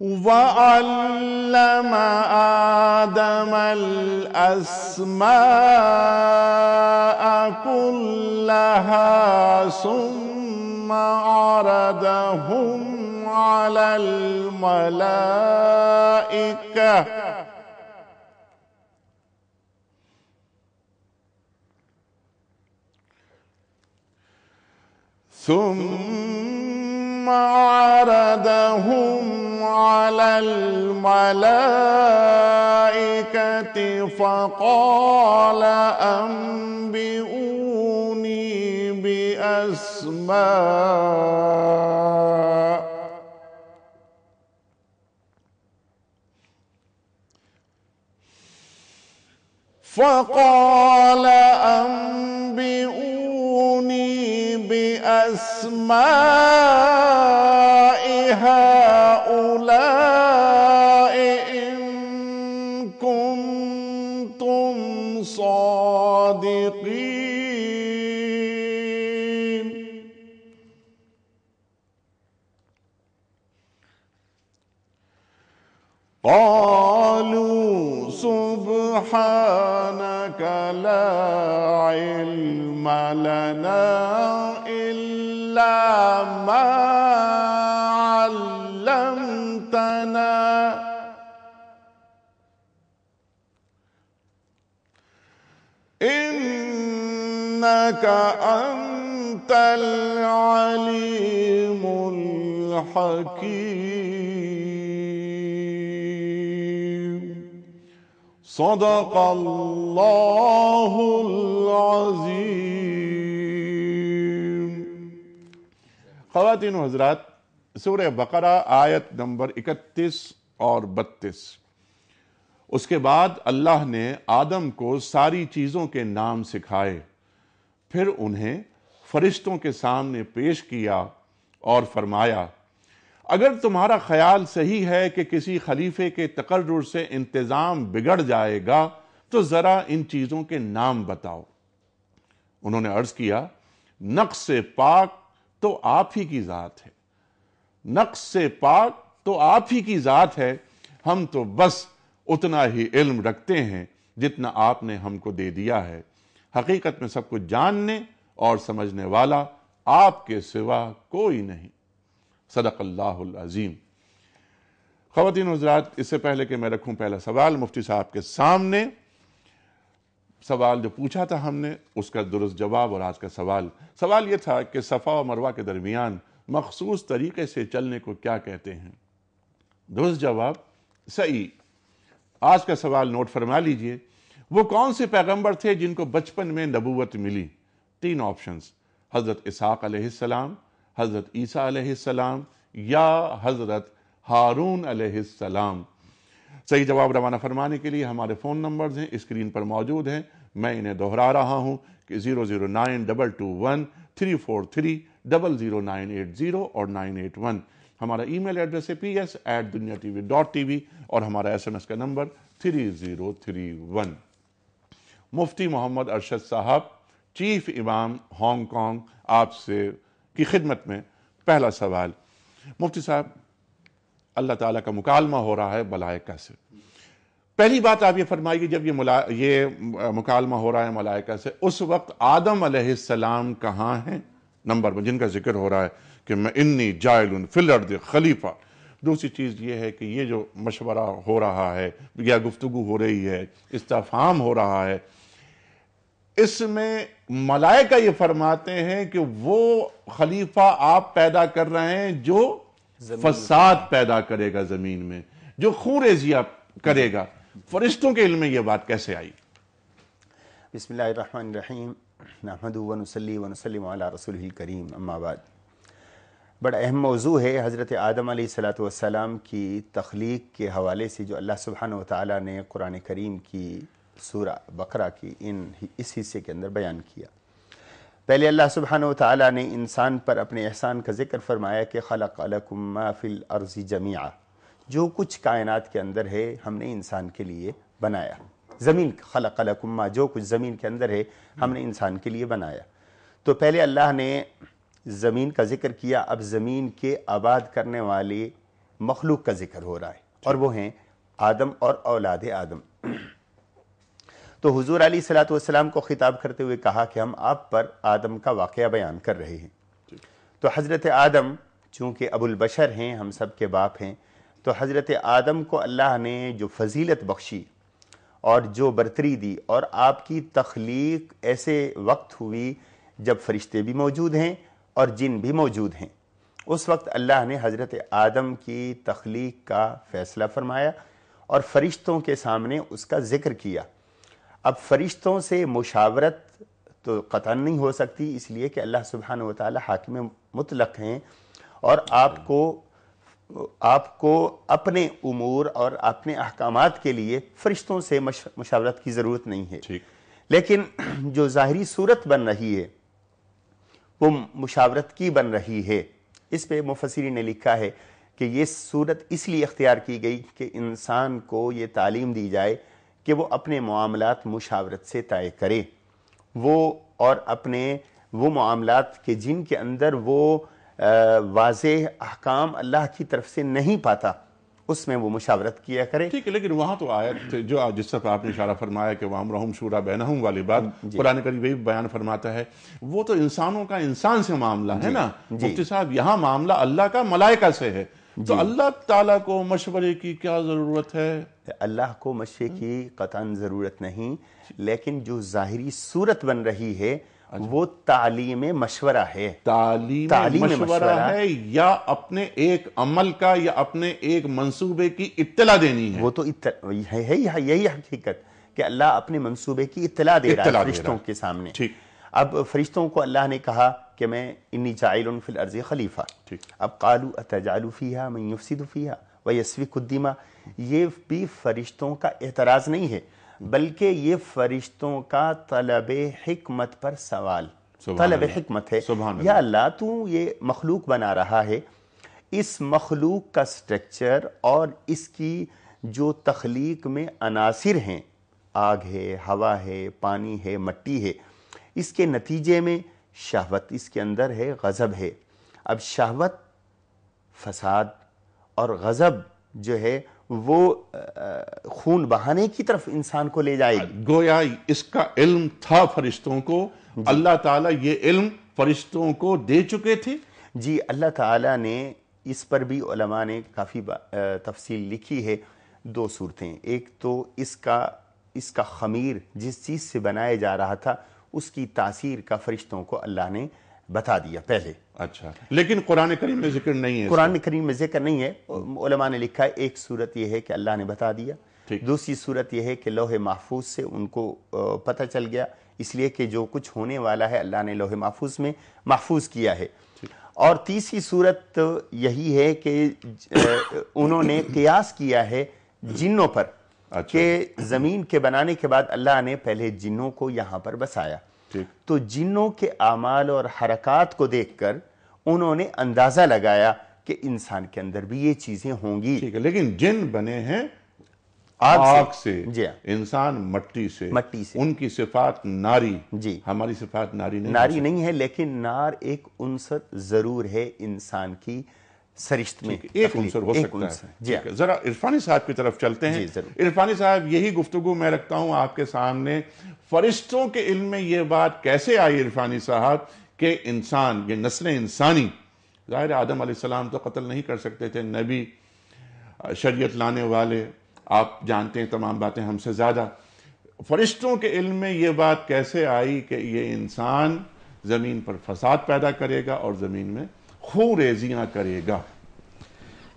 وَعَلَّمَ آدَمَ الْأَسْمَاءَ كُلَّهَا ثُمَّ عَرَضَهُمْ عَلَى الملائكة فقال أنبئوني بأسماء هؤلاء إن كنتم صادقين. قالوا سبحانك لا علم لنا إلا ما علمتنا إنك أنت العليم الحكيم. صدق اللہ العظیم. خواتین و حضرات، سورہ بقرہ آیت نمبر 31 اور 32. اس کے بعد اللہ نے آدم کو ساری چیزوں کے نام سکھائے، پھر انہیں فرشتوں کے سامنے پیش کیا اور فرمایا اگر تمہارا خیال صحیح ہے کہ کسی خلیفے کے تقرر سے انتظام بگڑ جائے گا تو ذرا ان چیزوں کے نام بتاؤ. انہوں نے عرض کیا نقص سے پاک تو آپ ہی کی ذات ہے، نقص سے پاک تو آپ ہی کی ذات ہے، ہم تو بس اتنا ہی علم رکھتے ہیں جتنا آپ نے ہم کو دے دیا ہے، حقیقت میں سب کچھ جاننے اور سمجھنے والا آپ کے سوا کوئی نہیں. صدق اللہ العظیم. خواتین و حضرات، اس سے پہلے کہ میں رکھوں پہلا سوال مفتی صاحب کے سامنے، سوال جو پوچھا تھا ہم نے اس کا درست جواب، اور آج کا سوال یہ تھا کہ صفا و مروہ کے درمیان مخصوص طریقے سے چلنے کو کیا کہتے ہیں؟ درست جواب صحیح. آج کا سوال نوٹ فرما لیجئے. وہ کون سے پیغمبر تھے جن کو بچپن میں نبوت ملی؟ 3 آپشنز: حضرت اسحاق علیہ السلام، حضرت عیسیٰ علیہ السلام، یا حضرت ہارون علیہ السلام. صحیح جواب روانہ فرمانے کے لیے ہمارے فون نمبرز ہیں، اسکرین پر موجود ہیں. میں انہیں دہرا رہا ہوں کہ 009221043000980 اور 981. ہمارا ای میل ایڈریس ہے ps@dunyatv.tv اور ہمارا SMS کا نمبر 3031. مفتی محمد ارشد صاحب، چیف امام ہانگ کانگ، آپ سے کی خدمت میں پہلا سوال. مفتی صاحب، اللہ تعالیٰ کا مکالمہ ہو رہا ہے ملائکہ سے. پہلی بات آپ یہ فرمائیے، جب یہ مکالمہ ہو رہا ہے ملائکہ سے، اس وقت آدم علیہ السلام کہاں ہیں؟ نمبر 1 جن کا ذکر ہو رہا ہے کہ میں انی جائل فی الارض خلیفہ. دوسری چیز یہ ہے کہ یہ جو مشورہ ہو رہا ہے یا گفتگو ہو رہی ہے، استفہام ہو رہا ہے، اس میں ملائکہ یہ فرماتے ہیں کہ وہ خلیفہ آپ پیدا کر رہے ہیں جو فساد پیدا کرے گا زمین میں، جو خون ریزیہ کرے گا. فرشتوں کے علم میں یہ بات کیسے آئی؟ بسم اللہ الرحمن الرحیم. نحمدہ ونصلی ونسلم علی رسولہ الکریم، اما بعد. بڑا اہم موضوع ہے حضرت آدم علیہ السلام کی تخلیق کے حوالے سے، جو اللہ سبحانہ وتعالیٰ نے قرآن کریم کی سورہ بقرہ کی اس حصے کے اندر بیان کیا. پہلے اللہ سبحانہ وتعالیٰ نے انسان پر اپنے احسان کا ذکر فرمایا کہ خلق لکم ما فی الارض جمیعا، جو کچھ کائنات کے اندر ہے ہم نے انسان کے لیے بنایا. زمین خلق لکم ما، جو کچھ زمین کے اندر ہے ہم نے انسان کے لیے بنایا. تو پہلے اللہ نے زمین کا ذکر کیا، اب زمین کے آباد کرنے والے مخلوق کا ذکر ہو رہا ہے، اور وہ ہیں آدم اور اولاد آدم۔ تو حضور علیہ الصلوۃ والسلام کو خطاب کرتے ہوئے کہا کہ ہم آپ پر آدم کا واقعہ بیان کر رہے ہیں۔ تو حضرت آدم چونکہ ابو البشر ہیں، ہم سب کے باپ ہیں، تو حضرت آدم کو اللہ نے جو فضیلت بخشی اور جو برتری دی، اور آپ کی تخلیق ایسے وقت ہوئی جب فرشتے بھی موجود ہیں اور جن بھی موجود ہیں، اس وقت اللہ نے حضرت آدم کی تخلیق کا فیصلہ فرمایا اور فرشتوں کے سامنے اس کا ذکر کیا۔ اب فرشتوں سے مشاورت تو قطعاً نہیں ہو سکتی، اس لیے کہ اللہ سبحانہ وتعالی حاکم مطلق ہیں، اور آپ کو اپنے امور اور اپنے احکامات کے لیے فرشتوں سے مشاورت کی ضرورت نہیں ہے۔ لیکن جو ظاہری صورت بن رہی ہے وہ مشاورت کی بن رہی ہے۔ اس پہ مفسرین نے لکھا ہے کہ یہ صورت اس لیے اختیار کی گئی کہ انسان کو یہ تعلیم دی جائے کہ وہ اپنے معاملات مشاورت سے طے کرے، اور اپنے وہ معاملات کے جن کے اندر وہ واضح احکام اللہ کی طرف سے نہیں پاتا، اس میں وہ مشاورت کیا کرے۔ ٹھیک ہے، لیکن وہاں تو آیت جو جس طرح آپ نے اشارہ فرمایا کہ وَأَمْرُهُمْ شُورَىٰ بَيْنَهُمْ والی بات قرآن کریم بھی بیان فرماتا ہے، وہ تو انسانوں کا انسان سے معاملہ ہے نا۔ مفتی صاحب یہاں معاملہ اللہ کا ملائکہ سے ہے، تو اللہ تعالیٰ کو مشورے کی کیا ضرورت ہے؟ اللہ کو مشورے کی قطعاً ضرورت نہیں، لیکن جو ظاہری صورت بن رہی ہے وہ تعلیم مشورہ ہے۔ تعلیم مشورہ ہے یا اپنے ایک عمل کا یا اپنے ایک منصوبے کی اطلاع دینی ہے؟ وہ تو یہی حقیقت کہ اللہ اپنے منصوبے کی اطلاع دے رہا ہے فرشتوں کے سامنے۔ اب فرشتوں کو اللہ نے کہا کہ میں انی جاعل فی الارض خلیفہ، اب قالوا اتجعل فیہا من یفسد فیہا ویسفک الدماء، یہ بھی فرشتوں کا اعتراض نہیں ہے، بلکہ یہ فرشتوں کا طلب حکمت پر سوال، طلب حکمت ہے۔ یا اللہ تو یہ مخلوق بنا رہا ہے، اس مخلوق کا سٹرکچر اور اس کی جو تخلیق میں عناصر ہیں، آگ ہے، ہوا ہے، پانی ہے، مٹی ہے، اس کے نتیجے میں شہوت اس کے اندر ہے، غضب ہے۔ اب شہوت فساد اور غضب جو ہے وہ خون بہانے کی طرف انسان کو لے جائے گی۔ گویا اس کا علم تھا فرشتوں کو، اللہ تعالیٰ یہ علم فرشتوں کو دے چکے تھے؟ جی، اللہ تعالیٰ نے اس پر بھی علماء نے کافی تفصیل لکھی ہے۔ دو صورتیں، ایک تو اس کا خمیر جس چیز سے بنایا جا رہا تھا اس کی تاثیر کا فرشتوں کو اللہ نے بتا دیا پہلے۔ اچھا، لیکن قرآن کریم میں ذکر نہیں ہے؟ قرآن کریم میں ذکر نہیں ہے، علماء نے لکھا ہے ایک صورت یہ ہے کہ اللہ نے بتا دیا، دوسری صورت یہ ہے کہ لوح محفوظ سے ان کو پتہ چل گیا، اس لیے کہ جو کچھ ہونے والا ہے اللہ نے لوح محفوظ میں محفوظ کیا ہے۔ اور تیسری صورت یہی ہے کہ انہوں نے قیاس کیا ہے جنوں پر، کہ زمین کے بنانے کے بعد اللہ نے پہلے جنوں کو یہاں پر بسایا، تو جنوں کے اعمال اور حرکات کو دیکھ کر انہوں نے اندازہ لگایا کہ انسان کے اندر بھی یہ چیزیں ہوں گی۔ ٹھیک ہے، لیکن جن بنے ہیں آگ سے، انسان مٹی سے، ان کی صفات ناری، ہماری صفات ناری نہیں ہے، لیکن نار ایک عنصر ضرور ہے انسان کی سرشت میں، ایک عنصر ہو سکتا ہے۔ ذرا عرفانی صاحب کی طرف چلتے ہیں۔ عرفانی صاحب، یہی گفتگو میں رکھتا ہوں آپ کے سامنے، فرشتوں کے علم میں یہ بات کیسے آئی عرفانی صاحب کہ انسان، یہ نسل انسانی، ظاہر آدم علیہ السلام تو قتل نہیں کر سکتے تھے، نبی، شریعت لانے والے، آپ جانتے ہیں تمام باتیں ہم سے زیادہ، فرشتوں کے علم میں یہ بات کیسے آئی کہ یہ انسان زمین پر فساد پیدا کرے گا اور زمین میں خون ریزیاں کرے گا؟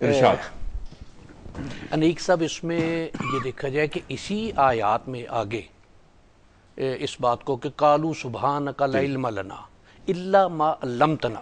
ارشاد۔ انیک صاحب، اس میں یہ دیکھا جائے کہ اسی آیات میں آگے اس بات کو کہ قالوا سبحانک لا علم لنا الا ما علمتنا،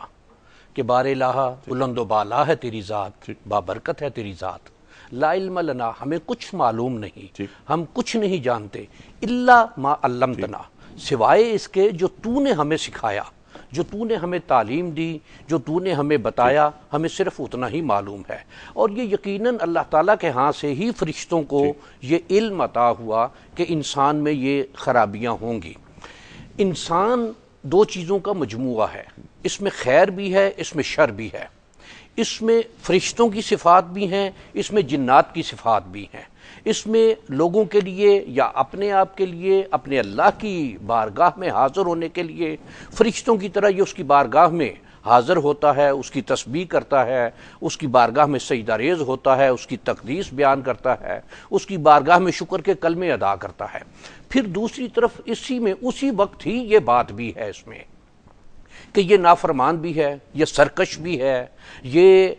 کہ بار الہ بلند و بالا ہے تیری ذات، بابرکت ہے تیری ذات، لا علم لنا ہمیں کچھ معلوم نہیں، ہم کچھ نہیں جانتے، الا ما علمتنا سوائے اس کے جو تو نے ہمیں سکھایا، جو تو نے ہمیں تعلیم دی، جو تو نے ہمیں بتایا، ہمیں صرف اتنا ہی معلوم ہے۔ اور یہ یقیناً اللہ تعالیٰ کے ہاں سے ہی فرشتوں کو یہ علم عطا ہوا کہ انسان میں یہ خرابیاں ہوں گی۔ انسان دو چیزوں کا مجموعہ ہے، اس میں خیر بھی ہے، اس میں شر بھی ہے۔ اس میں فرشتوں کی صفات بھی ہیں، اس میں جنات کی صفات بھی ہیں، اس میں لوگوں کے لیے یا اپنے آپ کے لیے اپنے اللہ کی بارگاہ میں حاضر ہونے کے لیے فرشتوں کی طرح یہ اس کی بارگاہ میں حاضر ہوتا ہے، اس کی تسبیح کرتا ہے، اس کی بارگاہ میں سجدہ ریز ہوتا ہے، اس کی تقدیس بیان کرتا ہے، اس کی بارگاہ میں شکر کے کلمے ادا کرتا ہے۔ پھر دوسری طرف اسی وقت ہی یہ بات بھی ہے اس میں کہ یہ نافرمان بھی ہے، یہ سرکش بھی ہے، یہ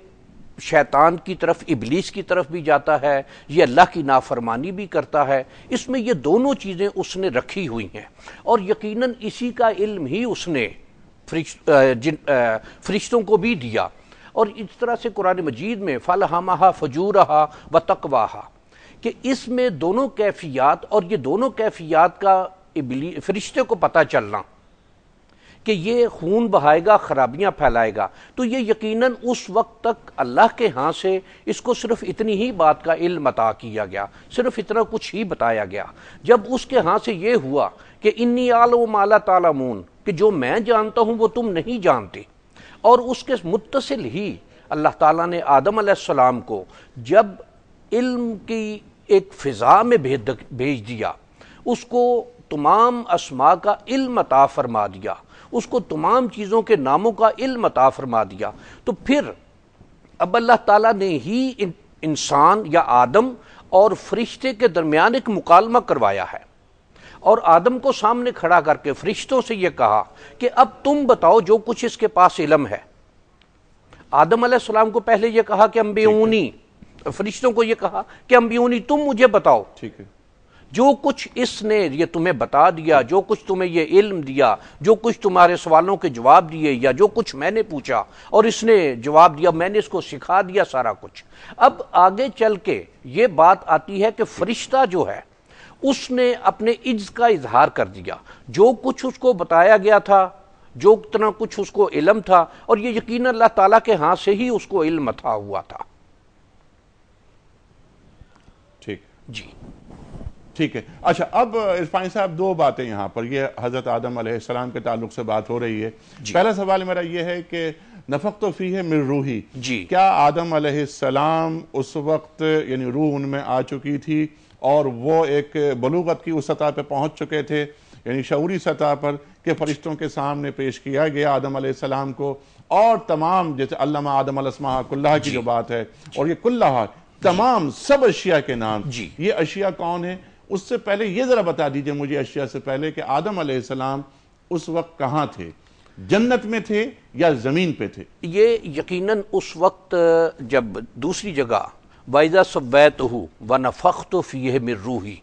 شیطان کی طرف، ابلیس کی طرف بھی جاتا ہے، یہ اللہ کی نافرمانی بھی کرتا ہے۔ اس میں یہ دونوں چیزیں اس نے رکھی ہوئی ہیں، اور یقیناً اسی کا علم ہی اس نے فرشتوں کو بھی دیا۔ اور اس طرح سے قرآن مجید میں فَالْهَمَهَا فُجُورَهَا وَتَقْوَاهَا کہ اس میں دونوں کیفیات، اور یہ دونوں کیفیات کا فرشتے کو پتہ چلنا کہ یہ خون بہائے گا، خرابیاں پھیلائے گا، تو یہ یقیناً اس وقت تک اللہ کے ہاں سے اس کو صرف اتنی ہی بات کا علم عطا کیا گیا، صرف اتنا کچھ ہی بتایا گیا۔ جب اس کے ہاں سے یہ ہوا کہ انی اعلم ما لا تعلمون کہ جو میں جانتا ہوں وہ تم نہیں جانتے، اور اس کے متصل ہی اللہ تعالیٰ نے آدم علیہ السلام کو جب علم کی ایک فضا میں بھیج دیا، اس کو تمام اسماء کا علم عطا فرما دیا، اس کو تمام چیزوں کے ناموں کا علم عطا فرما دیا، تو پھر اب اللہ تعالیٰ نے ہی انسان یا آدم اور فرشتے کے درمیان ایک مکالمہ کروایا ہے، اور آدم کو سامنے کھڑا کر کے فرشتوں سے یہ کہا کہ اب تم بتاؤ جو کچھ اس کے پاس علم ہے۔ آدم علیہ السلام کو پہلے یہ کہا کہ انبئونی، فرشتوں کو یہ کہا کہ انبئونی، تم مجھے بتاؤ ٹھیک ہے، جو کچھ اس نے یہ تمہیں بتا دیا، جو کچھ تمہیں یہ علم دیا، جو کچھ تمہارے سوالوں کے جواب دیے، یا جو کچھ میں نے پوچھا اور اس نے جواب دیا، میں نے اس کو سکھا دیا سارا کچھ۔ اب آگے چل کے یہ بات آتی ہے کہ فرشتہ جو ہے اس نے اپنے عجز کا اظہار کر دیا، جو کچھ اس کو بتایا گیا تھا، جو اتنا کچھ اس کو علم تھا، اور یہ یقیناً اللہ تعالیٰ کے ہاں سے ہی اس کو علم عطا ہوا تھا۔ ٹھیک جی ٹھیک ہے۔ اچھا، اب عرفانی صاحب دو باتیں یہاں پر، یہ حضرت آدم علیہ السلام کے تعلق سے بات ہو رہی ہے۔ پہلا سوال میرا یہ ہے کہ نفخت فیہ من روحی، جی کیا آدم علیہ السلام اس وقت یعنی روح ان میں آ چکی تھی اور وہ ایک بلوغت کی اس سطح پہ پہنچ چکے تھے، یعنی شعوری سطح پر، کہ فرشتوں کے سامنے پیش کیا گیا آدم علیہ السلام کو، اور تمام جیسے علم آدم الاسماء کلہا کی جو بات ہے، اور یہ کلہا تمام سب اشیاء کے نام، یہ اشیاء کون ہیں؟ اس سے پہلے یہ ذرا بتا دیجئے مجھے اشیاء سے پہلے کہ آدم علیہ السلام اس وقت کہاں تھے، جنت میں تھے یا زمین پہ تھے؟ یہ یقیناً اس وقت جب دوسری جگہ وَإِذَا سَوَّيْتُهُ وَنَفَخْتُ فِيهِ مِن رُوحِي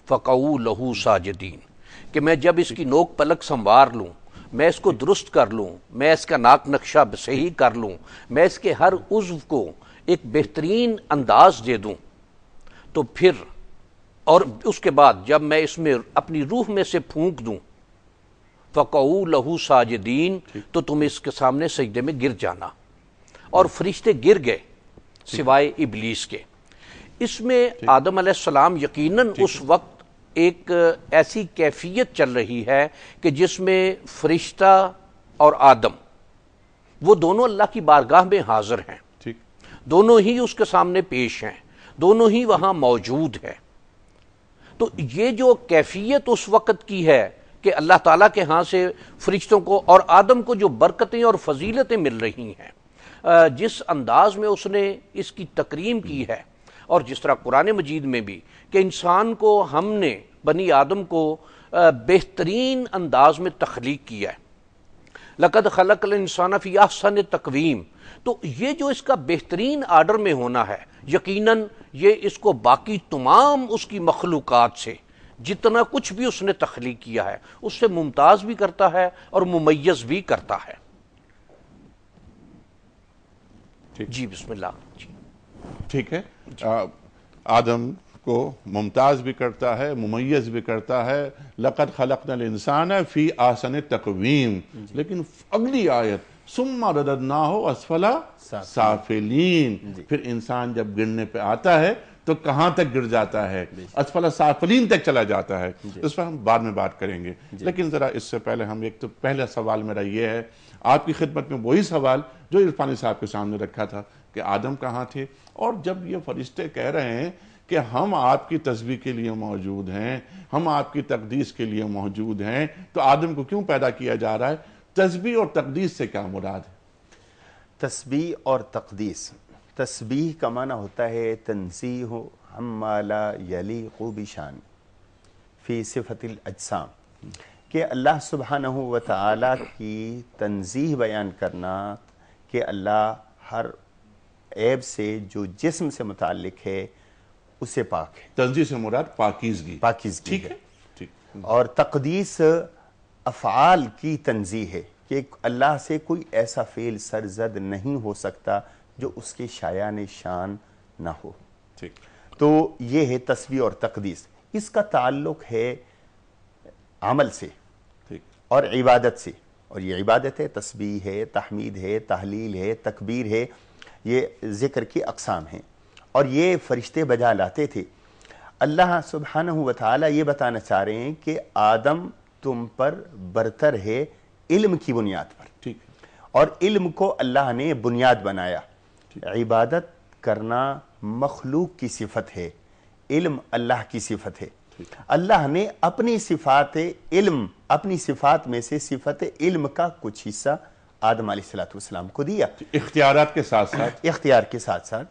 فَقَعُوا لَهُ سَاجِدِينَ کہ میں جب اس کی نوک پلک سنوار لوں، میں اس کو درست کر لوں، میں اس کا ناک نقشہ صحیح کر لوں، میں اس کے ہر عضو کو ایک بہترین انداز دے دوں، تو پھر اور اس کے بعد جب میں اس میں اپنی روح میں سے پھونک دوں فَقَعُوا لَهُ سَاجِدِينَ تو تم اس کے سامنے سجدے میں گر جانا، اور فرشتے گر گئے سوائے ابلیس کے۔ اس میں آدم علیہ السلام یقیناً اس وقت ایک ایسی کیفیت چل رہی ہے کہ جس میں فرشتہ اور آدم وہ دونوں اللہ کی بارگاہ میں حاضر ہیں، دونوں ہی اس کے سامنے پیش ہیں، دونوں ہی وہاں موجود ہیں۔ تو یہ جو کیفیت اس وقت کی ہے کہ اللہ تعالیٰ کے ہاں سے فرشتوں کو اور آدم کو جو برکتیں اور فضیلتیں مل رہی ہیں، جس انداز میں اس نے اس کی تکریم کی ہے، اور جس طرح قرآن مجید میں بھی کہ انسان کو ہم نے بنی آدم کو بہترین انداز میں تخلیق کیا ہے، لَقَدْ خَلَقْنَا الْإِنسَانَ فِي أَحْسَنِ تَقْوِيمٍ، تو یہ جو اس کا بہترین آرڈر میں ہونا ہے، یقیناً یہ اس کو باقی تمام اس کی مخلوقات سے جتنا کچھ بھی اس نے تخلیق کیا ہے اس سے ممتاز بھی کرتا ہے اور ممیز بھی کرتا ہے۔ جی بسم اللہ۔ ٹھیک ہے، آدم کو ممتاز بھی کرتا ہے، ممیز بھی کرتا ہے، لَقَدْ خَلَقْنَا الْإِنسَانَ فِي أَحْسَنِ تَقْوِيمٍ، لیکن اگلی آیت ثُمَّ رَدَدْنَاهُ أَسْفَلَ سَافِلِينَ، پھر انسان جب گرنے پہ آتا ہے تو کہاں تک گر جاتا ہے، اسفل سافلین تک چلا جاتا ہے. اس پر ہم بعد میں بات کریں گے. لیکن ذرا اس سے پہلے ہم ایک تو پہلا سوال میرا یہ ہے آپ کی خدمت میں، وہی سوال جو عرفانی صاحب کے سامنے رکھا تھا کہ آدم کہاں تھے، اور جب یہ فرشتے کہہ رہے ہیں کہ ہم آپ کی تسبیح کے لیے موجود ہیں، ہم آپ کی تقدیس کے لیے موجود ہیں، تو آدم کو کیوں پیدا کیا جا رہا ہے؟ تسبیح اور تقدیس سے کیا مراد ہے؟ تسبیح اور تقدیس، تسبیح کا معنی ہوتا ہے تنزیہ عما لا یلیق بشان فی صفت الاجسام، کہ اللہ سبحانہ و تعالی کی تنزیہ بیان کرنا کہ اللہ ہر عیب سے جو جسم سے متعلق ہے اس سے پاک ہے. تنزیہ سے مراد پاکیزگی. پاکیزگی ٹھیک ہے. اور تقدیس افعال کی تنزیہ ہے کہ اللہ سے کوئی ایسا فعل سرزد نہیں ہو سکتا جو اس کے شایان شان نہ ہو. ٹھیک. تو یہ ہے تسبیح اور تقدیس. اس کا تعلق ہے عمل سے اور عبادت سے، اور یہ عبادت ہے، تسبیح ہے، تحمید ہے، تحلیل ہے، تکبیر ہے، یہ ذکر کی اقسام ہیں، اور یہ فرشتے بجا لاتے تھے. اللہ سبحانہ و تعالی یہ بتانا چاہ رہے ہیں کہ آدم تم پر برتر ہے علم کی بنیاد پر. ٹھیک. اور علم کو اللہ نے بنیاد بنایا. عبادت کرنا مخلوق کی صفت ہے، علم اللہ کی صفت ہے. اللہ نے اپنی صفات علم، اپنی صفات میں سے صفت علم کا کچھ حصہ آدم علیہ السلام کو دیا، اختیارات کے ساتھ ساتھ، اختیار کے ساتھ ساتھ،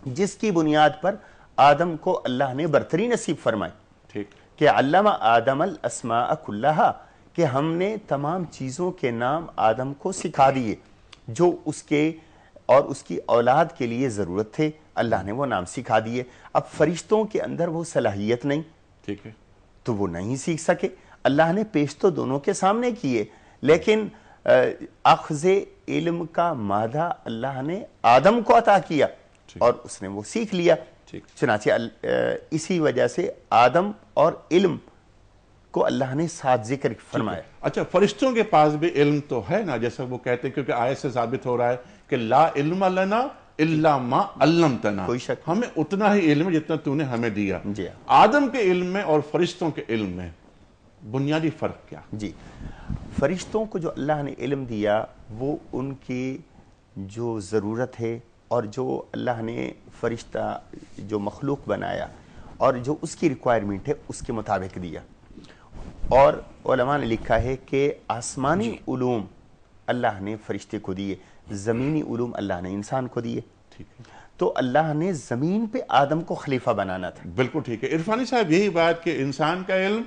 جس کی بنیاد پر آدم کو اللہ نے برتری نصیب فرمائی. ٹھیک. کہ علم آدم الاسماء کلہا، کہ ہم نے تمام چیزوں کے نام آدم کو سکھا دیے جو اس کے اور اس کی اولاد کے لیے ضرورت تھے. اللہ نے وہ نام سکھا دیے. اب فرشتوں کے اندر وہ صلاحیت نہیں، ٹھیک ہے، تو وہ نہیں سیکھ سکے. اللہ نے پیش تو دونوں کے سامنے کیے، لیکن اخذ علم کا مادہ اللہ نے آدم کو عطا کیا اور اس نے وہ سیکھ لیا. چنانچہ اسی وجہ سے آدم اور علم کو اللہ نے ساتھ ذکر فرمایا. اچھا، فرشتوں کے پاس بھی علم تو ہے نا، جیسا وہ کہتے ہیں، کیونکہ آیت سے ثابت ہو رہا ہے کہ لا علم لنا الا ما علمتنا، کوئی شک ہمیں اتنا ہی علم ہے جتنا تو نے ہمیں دیا. جی. آدم کے علم میں اور فرشتوں کے علم میں بنیادی فرق کیا؟ جی، فرشتوں کو جو اللہ نے علم دیا وہ ان کی جو ضرورت ہے اور جو اللہ نے فرشتہ جو مخلوق بنایا اور جو اس کی ریکوائرمنٹ ہے اس کے مطابق دیا. اور علماء نے لکھا ہے کہ آسمانی علوم اللہ نے فرشتے کو دیے، زمینی علوم اللہ نے انسان کو دیے. تو اللہ نے زمین پہ آدم کو خلیفہ بنانا تھا. بالکل ٹھیک ہے. عرفانی صاحب، یہی بات کہ انسان کا علم،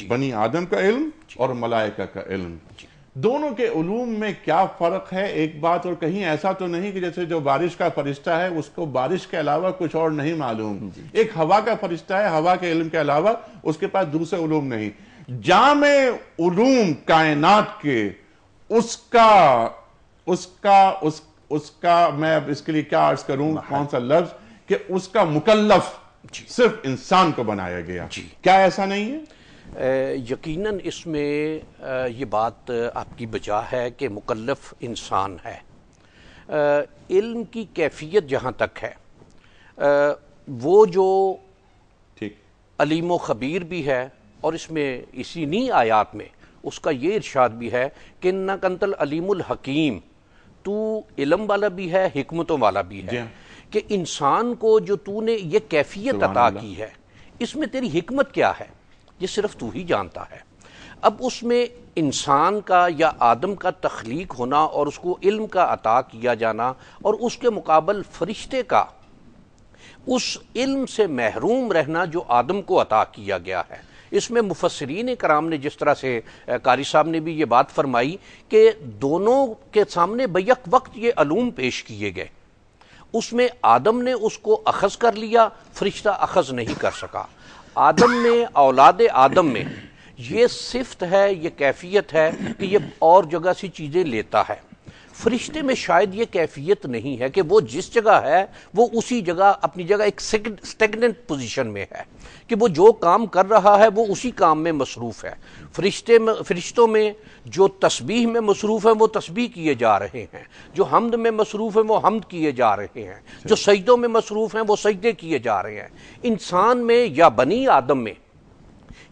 بنی آدم کا علم اور ملائکہ کا علم، دونوں کے علوم میں کیا فرق ہے؟ ایک بات، اور کہیں ایسا تو نہیں کہ جیسے جو بارش کا فرشتہ ہے اس کو بارش کے علاوہ کچھ اور نہیں معلوم، ایک ہوا کا فرشتہ ہے، ہوا کے علم کے علاوہ اس کے پاس دوسرے علوم نہیں. جامع علوم کائنات کے اس کا میں اب اس کے لیے کیا عرض کروں، کون سا لفظ، کہ اس کا مکلف صرف انسان کو بنایا گیا. کیا ایسا نہیں ہے؟ یقیناً اس میں یہ بات آپ کی بجا ہے کہ مکلف انسان ہے. علم کی کیفیت جہاں تک ہے، وہ جو علیم و خبیر بھی ہے، اور اس میں اسی نہیں آیات میں اس کا یہ ارشاد بھی ہے کہ اِنَّکَ أَنْتَ الْعَلِیمُ الْحَکِیم، تو علم والا بھی ہے، حکمتوں والا بھی ہے. کہ انسان کو جو تو نے یہ کیفیت عطا کی ہے، اس میں تیری حکمت کیا ہے یہ صرف تو ہی جانتا ہے. اب اس میں انسان کا یا آدم کا تخلیق ہونا اور اس کو علم کا عطا کیا جانا، اور اس کے مقابل فرشتے کا اس علم سے محروم رہنا جو آدم کو عطا کیا گیا ہے. اس میں مفسرین کرام نے جس طرح سے قاری صاحب نے بھی یہ بات فرمائی کہ دونوں کے سامنے بیک وقت یہ علوم پیش کیے گئے. اس میں آدم نے اس کو اخذ کر لیا، فرشتہ اخذ نہیں کر سکا. آدم میں، اولاد آدم میں یہ صفت ہے، یہ کیفیت ہے کہ یہ اور جگہ سے چیزیں لیتا ہے. فرشتے میں شاید یہ کیفیت نہیں ہے کہ وہ جس جگہ ہے وہ اسی جگہ اپنی جگہ ایک سٹیگننٹ پوزیشن میں ہے کہ وہ جو کام کر رہا ہے وہ اسی کام میں مصروف ہے. فرشتوں میں جو تسبیح میں مصروف ہیں وہ تسبیح کیے جا رہے ہیں، جو حمد میں مصروف ہیں وہ حمد کیے جا رہے ہیں، جو سجدوں میں مصروف ہیں وہ سجدے کیے جا رہے ہیں. انسان میں یا بنی آدم میں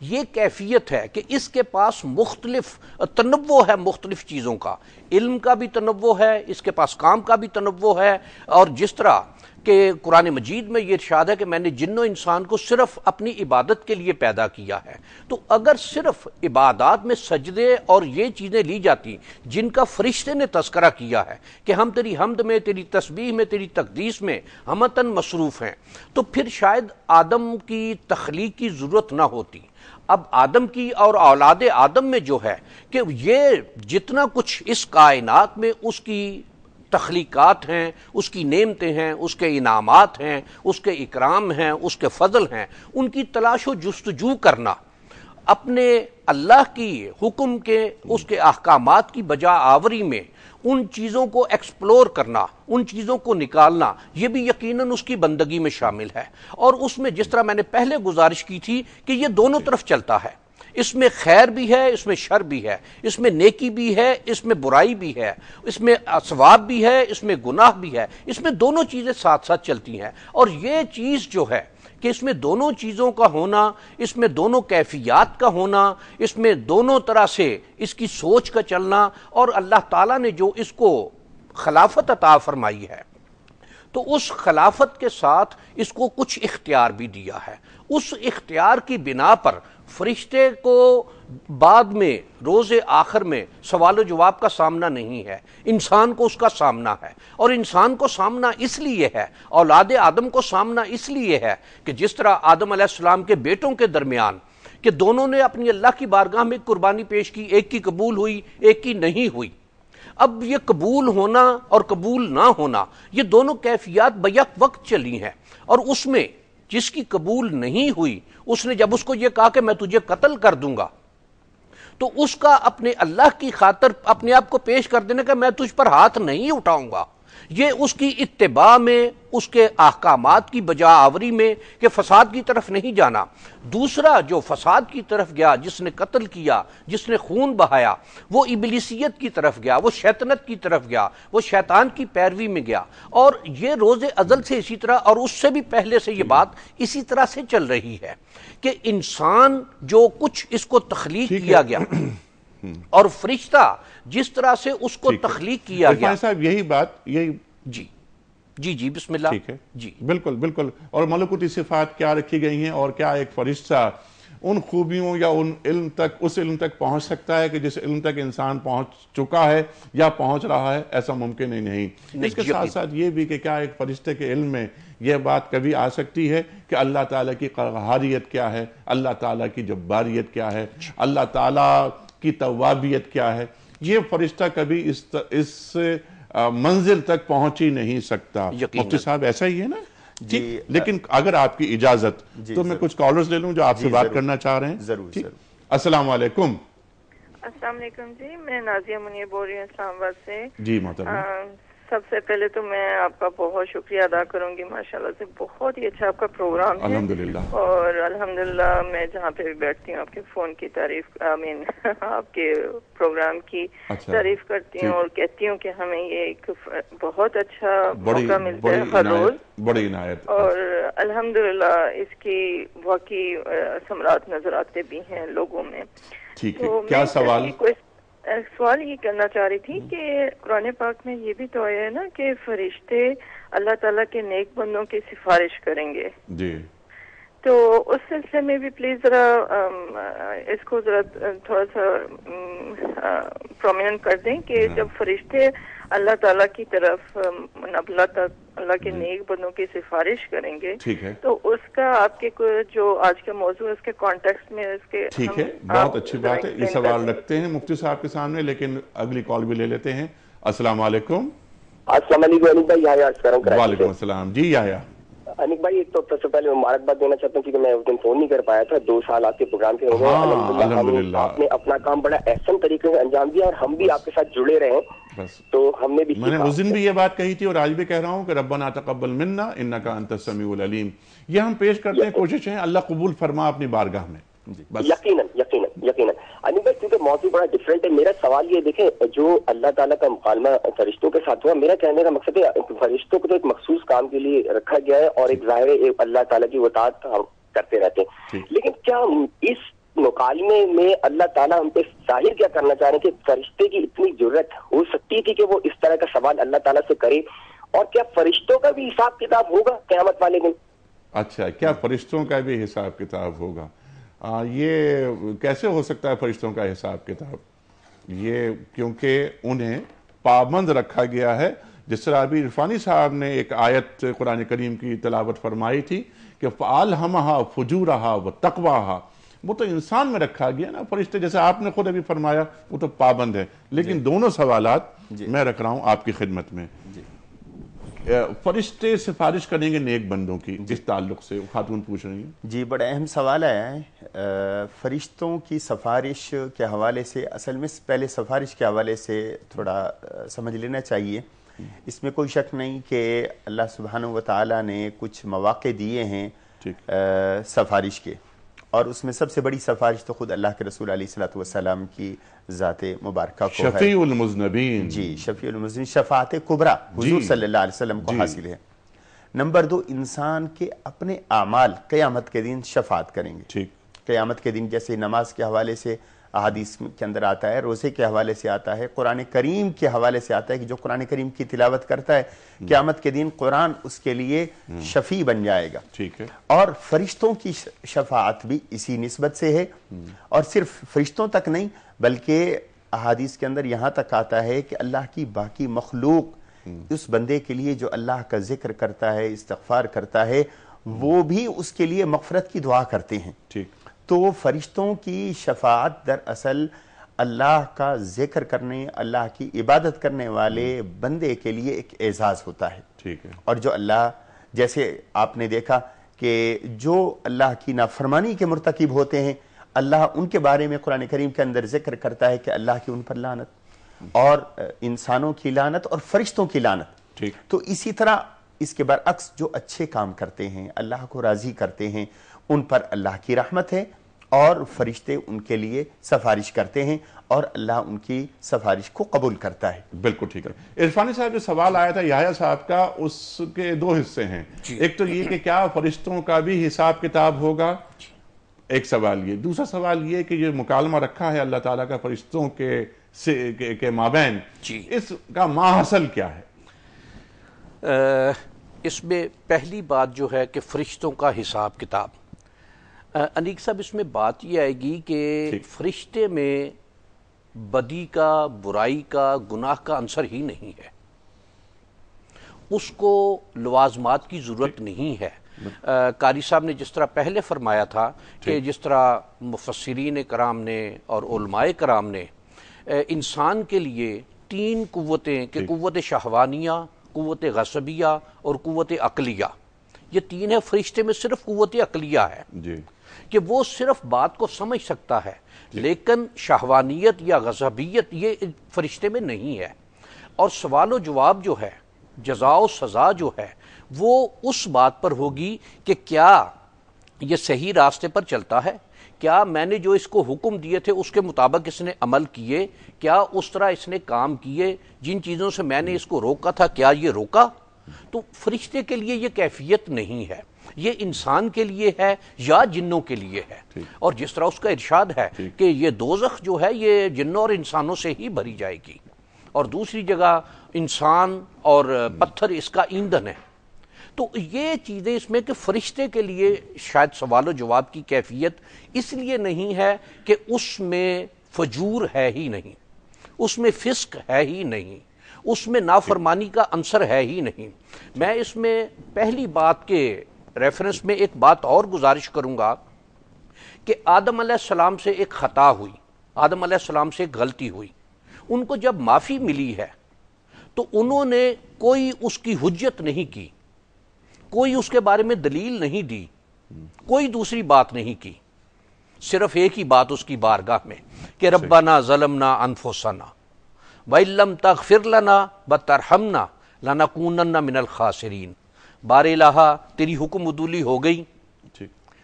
یہ کیفیت ہے کہ اس کے پاس مختلف تنوع ہے، مختلف چیزوں کا، علم کا بھی تنوع ہے، اس کے پاس کام کا بھی تنوع ہے. اور جس طرح کہ قرآن مجید میں یہ ارشاد ہے کہ میں نے جن و انسان کو صرف اپنی عبادت کے لیے پیدا کیا ہے، تو اگر صرف عبادات میں سجدے اور یہ چیزیں لی جاتی جن کا فرشتے نے تذکرہ کیا ہے کہ ہم تیری حمد میں، تیری تسبیح میں، تیری تقدیس میں ہمتاً مصروف ہیں، تو پھر شاید آدم کی تخلیق کی ضرورت نہ ہوتی. اب آدم کی اور اولاد آدم میں جو ہے کہ یہ جتنا کچھ اس کائنات میں اس کی تخلیقات ہیں، اس کی نعمتیں ہیں، اس کے انعامات ہیں، اس کے اکرام ہیں، اس کے فضل ہیں، ان کی تلاش و جستجو کرنا، اپنے اللہ کی حکم کے اس کے احکامات کی بجا آوری میں ان چیزوں کو ایکسپلور کرنا، ان چیزوں کو نکالنا، یہ بھی یقیناً اس کی بندگی میں شامل ہے. اور اس میں جس طرح میں نے پہلے گزارش کی تھی کہ یہ دونوں طرف چلتا ہے، اس میں خیر بھی ہے، اس میں شر بھی ہے، اس میں نیکی بھی ہے، اس میں برائی بھی ہے، اس میں ثواب بھی ہے، اس میں گناہ بھی ہے، اس میں دونوں چیزیں ساتھ ساتھ چلتی ہیں. اور یہ چیز جو ہے کہ اس میں دونوں چیزوں کا ہونا، اس میں دونوں کیفیات کا ہونا، اس میں دونوں طرح سے اس کی سوچ کا چلنا، اور اللہ تعالیٰ نے جو اس کو خلافت عطا فرمائی ہے تو اس خلافت کے ساتھ اس کو کچھ اختیار بھی دیا ہے. اس اختیار کی بنا پر فرشتے کو بعد میں روز آخر میں سوال و جواب کا سامنا نہیں ہے، انسان کو اس کا سامنا ہے. اور انسان کو سامنا اس لیے ہے، اولاد آدم کو سامنا اس لیے ہے کہ جس طرح آدم علیہ السلام کے بیٹوں کے درمیان کہ دونوں نے اپنی اللہ کی بارگاہ میں قربانی پیش کی، ایک کی قبول ہوئی، ایک کی نہیں ہوئی. اب یہ قبول ہونا اور قبول نہ ہونا یہ دونوں کیفیات بیک وقت چلی ہیں. اور اس میں جس کی قبول نہیں ہوئی اس نے جب اس کو یہ کہا کہ میں تجھے قتل کر دوں گا تو اس کا اپنے اللہ کی خاطر اپنے آپ کو پیش کر دینے کا میں تجھ پر ہاتھ نہیں اٹھاؤں گا، یہ اس کی اتباع میں، اس کے احکامات کی بجا آوری میں کہ فساد کی طرف نہیں جانا. دوسرا جو فساد کی طرف گیا، جس نے قتل کیا، جس نے خون بہایا، وہ ابلیسیت کی طرف گیا، وہ شیطنت کی طرف گیا، وہ شیطان کی پیروی میں گیا. اور یہ روز ازل سے اسی طرح اور اس سے بھی پہلے سے یہ بات اسی طرح سے چل رہی ہے کہ انسان جو کچھ اس کو تخلیق کیا گیا اور فرشتہ جس طرح سے اس کو تخلیق کیا گیا. صاحب یہی بات جی بسم اللہ. ٹھیک ہے جی بالکل. اور ملکوتی صفات کیا رکھی گئی ہیں اور کیا ایک فرشتہ ان خوبیوں یا ان علم تک، اس علم تک پہنچ سکتا ہے کہ جس علم تک انسان پہنچ چکا ہے یا پہنچ رہا ہے؟ ایسا ممکن ہی نہیں. اس کے ساتھ ساتھ یہ بھی کہ کیا ایک فرشتے کے علم میں یہ بات کبھی آ سکتی ہے کہ اللہ تعالیٰ کی قہاریت کیا ہے، اللہ تعالیٰ کی جباریت کیا ہے، اللہ تعالیٰ کی توابیت کیا ہے؟ یہ فرشتہ کبھی اس منزل تک پہنچ ہی نہیں سکتا. مفتی صاحب ایسا ہی ہے نا؟ جی لیکن اگر آپ کی اجازت تو میں کچھ کالرز لے لوں جو آپ سے بات کرنا چاہ رہے ہیں. ضرور. السلام علیکم. السلام علیکم جی، میں نازیہ منیر بول رہی ہوں اسلام آباد سے. جی محترمہ. سب سے پہلے تو میں آپ کا بہت شکریہ ادا کروں گی، ماشاءاللہ سے بہت ہی اچھا آپ کا پروگرام ہے الحمدللہ. اور الحمدللہ میں جہاں پہ بھی بیٹھتی ہوں آپ کے فون کی تعریف آپ کے پروگرام کی تعریف کرتی ہوں اور کہتی ہوں کہ ہمیں یہ ایک بہت اچھا موقع ملتا ہے ہر روز، بڑی عنایت، اور الحمدللہ اس کی واقعی ثمرات نظر آتے بھی ہیں لوگوں میں. ٹھیک ہے، کیا سوال؟ سوال یہ کرنا چاہ رہی تھی کہ قرآن پاک میں یہ بھی تو آیا ہے نا کہ فرشتے اللہ تعالیٰ کے نیک بندوں کی سفارش کریں گے. جی تو اس سلسلے میں بھی پلیز ذرا اس کو ذرا تھوڑا سا پرومیننٹ کر دیں کہ جب فرشتے اللہ تعالیٰ کی طرف اللہ کے نیک بندوں کی سفارش کریں گے تو اس کا آپ کے جو آج کا موضوع اس کے کانٹیکسٹ میں اس کے ٹھیک ہے، بہت اچھی بات ہے. یہ سوال رکھتے ہیں مفتی صاحب کے سامنے، لیکن اگلی کال بھی لے لیتے ہیں. السلام علیکم. السلام علیکم انیک بھائی. یحییٰ. وعلیکم السلام. جی یحییٰ. انیک بھائی ایک تو سب سے پہلے مبارکباد دینا چاہتا ہوں کیونکہ میں اس دن فون نہیں کر پایا تھا. 2 سال آپ کے پروگرام کے ہو گئے. الحمدللہ آپ نے اپنا کام بڑا احسن طریقے سے انجام دیا اور ہم بھی آپ کے ساتھ جڑے رہے ہیں. بس تو ہم نے بھی میں نے اس دن بھی یہ بات کہی تھی اور آج بھی کہہ رہا ہوں کہ ربنا تقبل منا انک انت السمیع العلیم. یہ ہم پیش کرتے ہیں, کوشش ہے اللہ قبول فرما اپنی بارگاہ میں. بس یقیناً یقیناً یقیناً. انیل بھائی کیونکہ موضوع بڑا ڈفرینٹ ہے, میرا سوال یہ دیکھیں, جو اللہ تعالیٰ کا مکالمہ فرشتوں کے ساتھ ہوا, میرا کہنے کا مقصد ہے فرشتوں کو تو ایک مخصوص کام کے لیے رکھا گیا ہے اور ایک ظاہر اللہ تعالیٰ کی اطاعت ہم کرتے رہتے ہیں, لیکن کیا اس مکالمے میں اللہ تعالیٰ ہم پہ ظاہر کیا کرنا چاہ رہے ہیں کہ فرشتے کی اتنی ضرورت ہو سکتی تھی کہ وہ اس طرح کا سوال اللہ تعالیٰ سے کرے, اور کیا فرشتوں کا بھی حساب کتاب ہوگا قیامت والے دن؟ اچھا, کیا فرشتوں کا بھی حساب کتاب ہوگا؟ یہ کیسے ہو سکتا ہے فرشتوں کا حساب کتاب؟ یہ کیونکہ انہیں پابند رکھا گیا ہے. جس طرح ابھی عرفانی صاحب نے ایک آیت قرآن کریم کی تلاوت فرمائی تھی کہ فَأَلْهَمَهَا فُجُورَهَا وَتَقْوَاهَا, وہ تو انسان میں رکھا گیا نا. فرشتے جیسے آپ نے خود ابھی فرمایا وہ تو پابند ہے, لیکن دونوں سوالات میں رکھ رہا ہوں آپ کی خدمت میں. فرشتے سفارش کریں گے نیک بندوں کی, اس تعلق سے خاتون پوچھ رہی ہیں. جی بڑا اہم سوال ہے. فرشتوں کی سفارش کے حوالے سے اصل میں پہلے سفارش کے حوالے سے تھوڑا سمجھ لینا چاہیے. اس میں کوئی شک نہیں کہ اللہ سبحانہ و تعالیٰ نے کچھ مواقع دیے ہیں سفارش کے, اور اس میں سب سے بڑی سفارش تو خود اللہ کے رسول علیہ الصلوۃ والسلام کی ذات مبارکہ کو ہے. شفیع المذنبین, جی شفیع المذنبین, شفاعت کبریٰ حضور صلی اللہ علیہ وسلم کو حاصل ہے. نمبر 2, انسان کے اپنے اعمال قیامت کے دن شفاعت کریں گے. قیامت کے دن جیسے نماز کے حوالے سے احادیث کے اندر آتا ہے, روزے کے حوالے سے آتا ہے, قرآن کریم کے حوالے سے آتا ہے کہ جو قرآن کریم کی تلاوت کرتا ہے قیامت کے دن قرآن اس کے لیے شفیع بن جائے گا. ٹھیک ہے. اور فرشتوں کی شفاعت بھی اسی نسبت سے ہے, اور صرف فرشتوں تک نہیں بلکہ احادیث کے اندر یہاں تک آتا ہے کہ اللہ کی باقی مخلوق اس بندے کے لیے جو اللہ کا ذکر کرتا ہے, استغفار کرتا ہے, وہ بھی اس کے لیے مغفرت کی دعا کرتے ہیں. ٹھیک. تو فرشتوں کی شفاعت دراصل اللہ کا ذکر کرنے, اللہ کی عبادت کرنے والے بندے کے لیے ایک اعزاز ہوتا ہے. ٹھیک ہے. اور جو اللہ, جیسے آپ نے دیکھا کہ جو اللہ کی نافرمانی کے مرتکب ہوتے ہیں, اللہ ان کے بارے میں قرآن کریم کے اندر ذکر کرتا ہے کہ اللہ کی ان پر لعنت, اور انسانوں کی لعنت اور فرشتوں کی لعنت. ٹھیک. تو اسی طرح اس کے برعکس جو اچھے کام کرتے ہیں, اللہ کو راضی کرتے ہیں, ان پر اللہ کی رحمت ہے, اور فرشتے ان کے لیے سفارش کرتے ہیں, اور اللہ ان کی سفارش کو قبول کرتا ہے. بالکل ٹھیک ہے. عرفانی صاحب جو سوال آیا تھا یحییٰ صاحب کا, اس کے 2 حصے ہیں. ایک تو یہ کہ کیا فرشتوں کا بھی حساب کتاب ہوگا, ایک سوال یہ. دوسرا سوال یہ کہ یہ مکالمہ رکھا ہے اللہ تعالیٰ کا فرشتوں کے مابین, اس کا ماحصل کیا ہے؟ اس میں پہلی بات جو ہے کہ فرشتوں کا حساب کتاب, انیک صاحب اس میں بات یہ آئے گی کہ فرشتے میں بدی کا, برائی کا, گناہ کا عنصر ہی نہیں ہے. اس کو لوازمات کی ضرورت نہیں ہے. قاری صاحب نے جس طرح پہلے فرمایا تھا کہ جس طرح مفسرین کرام نے اور علماء کرام نے انسان کے لیے 3 قوتیں کہ قوت شہوانیہ, قوت غصبیہ اور قوت عقلیہ, یہ 3 ہے. فرشتے میں صرف قوت عقلیہ ہے کہ وہ صرف بات کو سمجھ سکتا ہے, لیکن شہوانیت یا غضبیت یہ فرشتے میں نہیں ہے. اور سوال و جواب جو ہے, جزا و سزا جو ہے, وہ اس بات پر ہوگی کہ کیا یہ صحیح راستے پر چلتا ہے, کیا میں نے جو اس کو حکم دیے تھے اس کے مطابق اس نے عمل کیے, کیا اس طرح اس نے کام کیے, جن چیزوں سے میں نے اس کو روکا تھا کیا یہ روکا. تو فرشتے کے لیے یہ کیفیت نہیں ہے, یہ انسان کے لیے ہے یا جنوں کے لیے ہے. اور جس طرح اس کا ارشاد ہے کہ یہ دوزخ جو ہے یہ جنوں اور انسانوں سے ہی بھری جائے گی, اور دوسری جگہ انسان اور پتھر اس کا ایندھن ہے. تو یہ چیزیں اس میں کہ فرشتے کے لیے شاید سوال و جواب کی کیفیت اس لیے نہیں ہے کہ اس میں فجور ہے ہی نہیں, اس میں فسق ہے ہی نہیں, اس میں نافرمانی کا عنصر ہے ہی نہیں. میں اس میں پہلی بات کے ریفرنس میں ایک بات اور گزارش کروں گا کہ آدم علیہ السلام سے ایک خطا ہوئی, آدم علیہ السلام سے ایک غلطی ہوئی. ان کو جب معافی ملی ہے تو انہوں نے کوئی اس کی حجت نہیں کی, کوئی اس کے بارے میں دلیل نہیں دی, کوئی دوسری بات نہیں کی, صرف ایک ہی بات اس کی بارگاہ میں کہ ربنا ظلمنا انفسنا وَإِلَّمْ تَغْفِرْ لَنَا وَتَرْحَمْنَا لَنَكُونَنَّ مِنَ الْخَاسِرِينَ۔ بار الہا تیری حکم عدولی ہو گئی،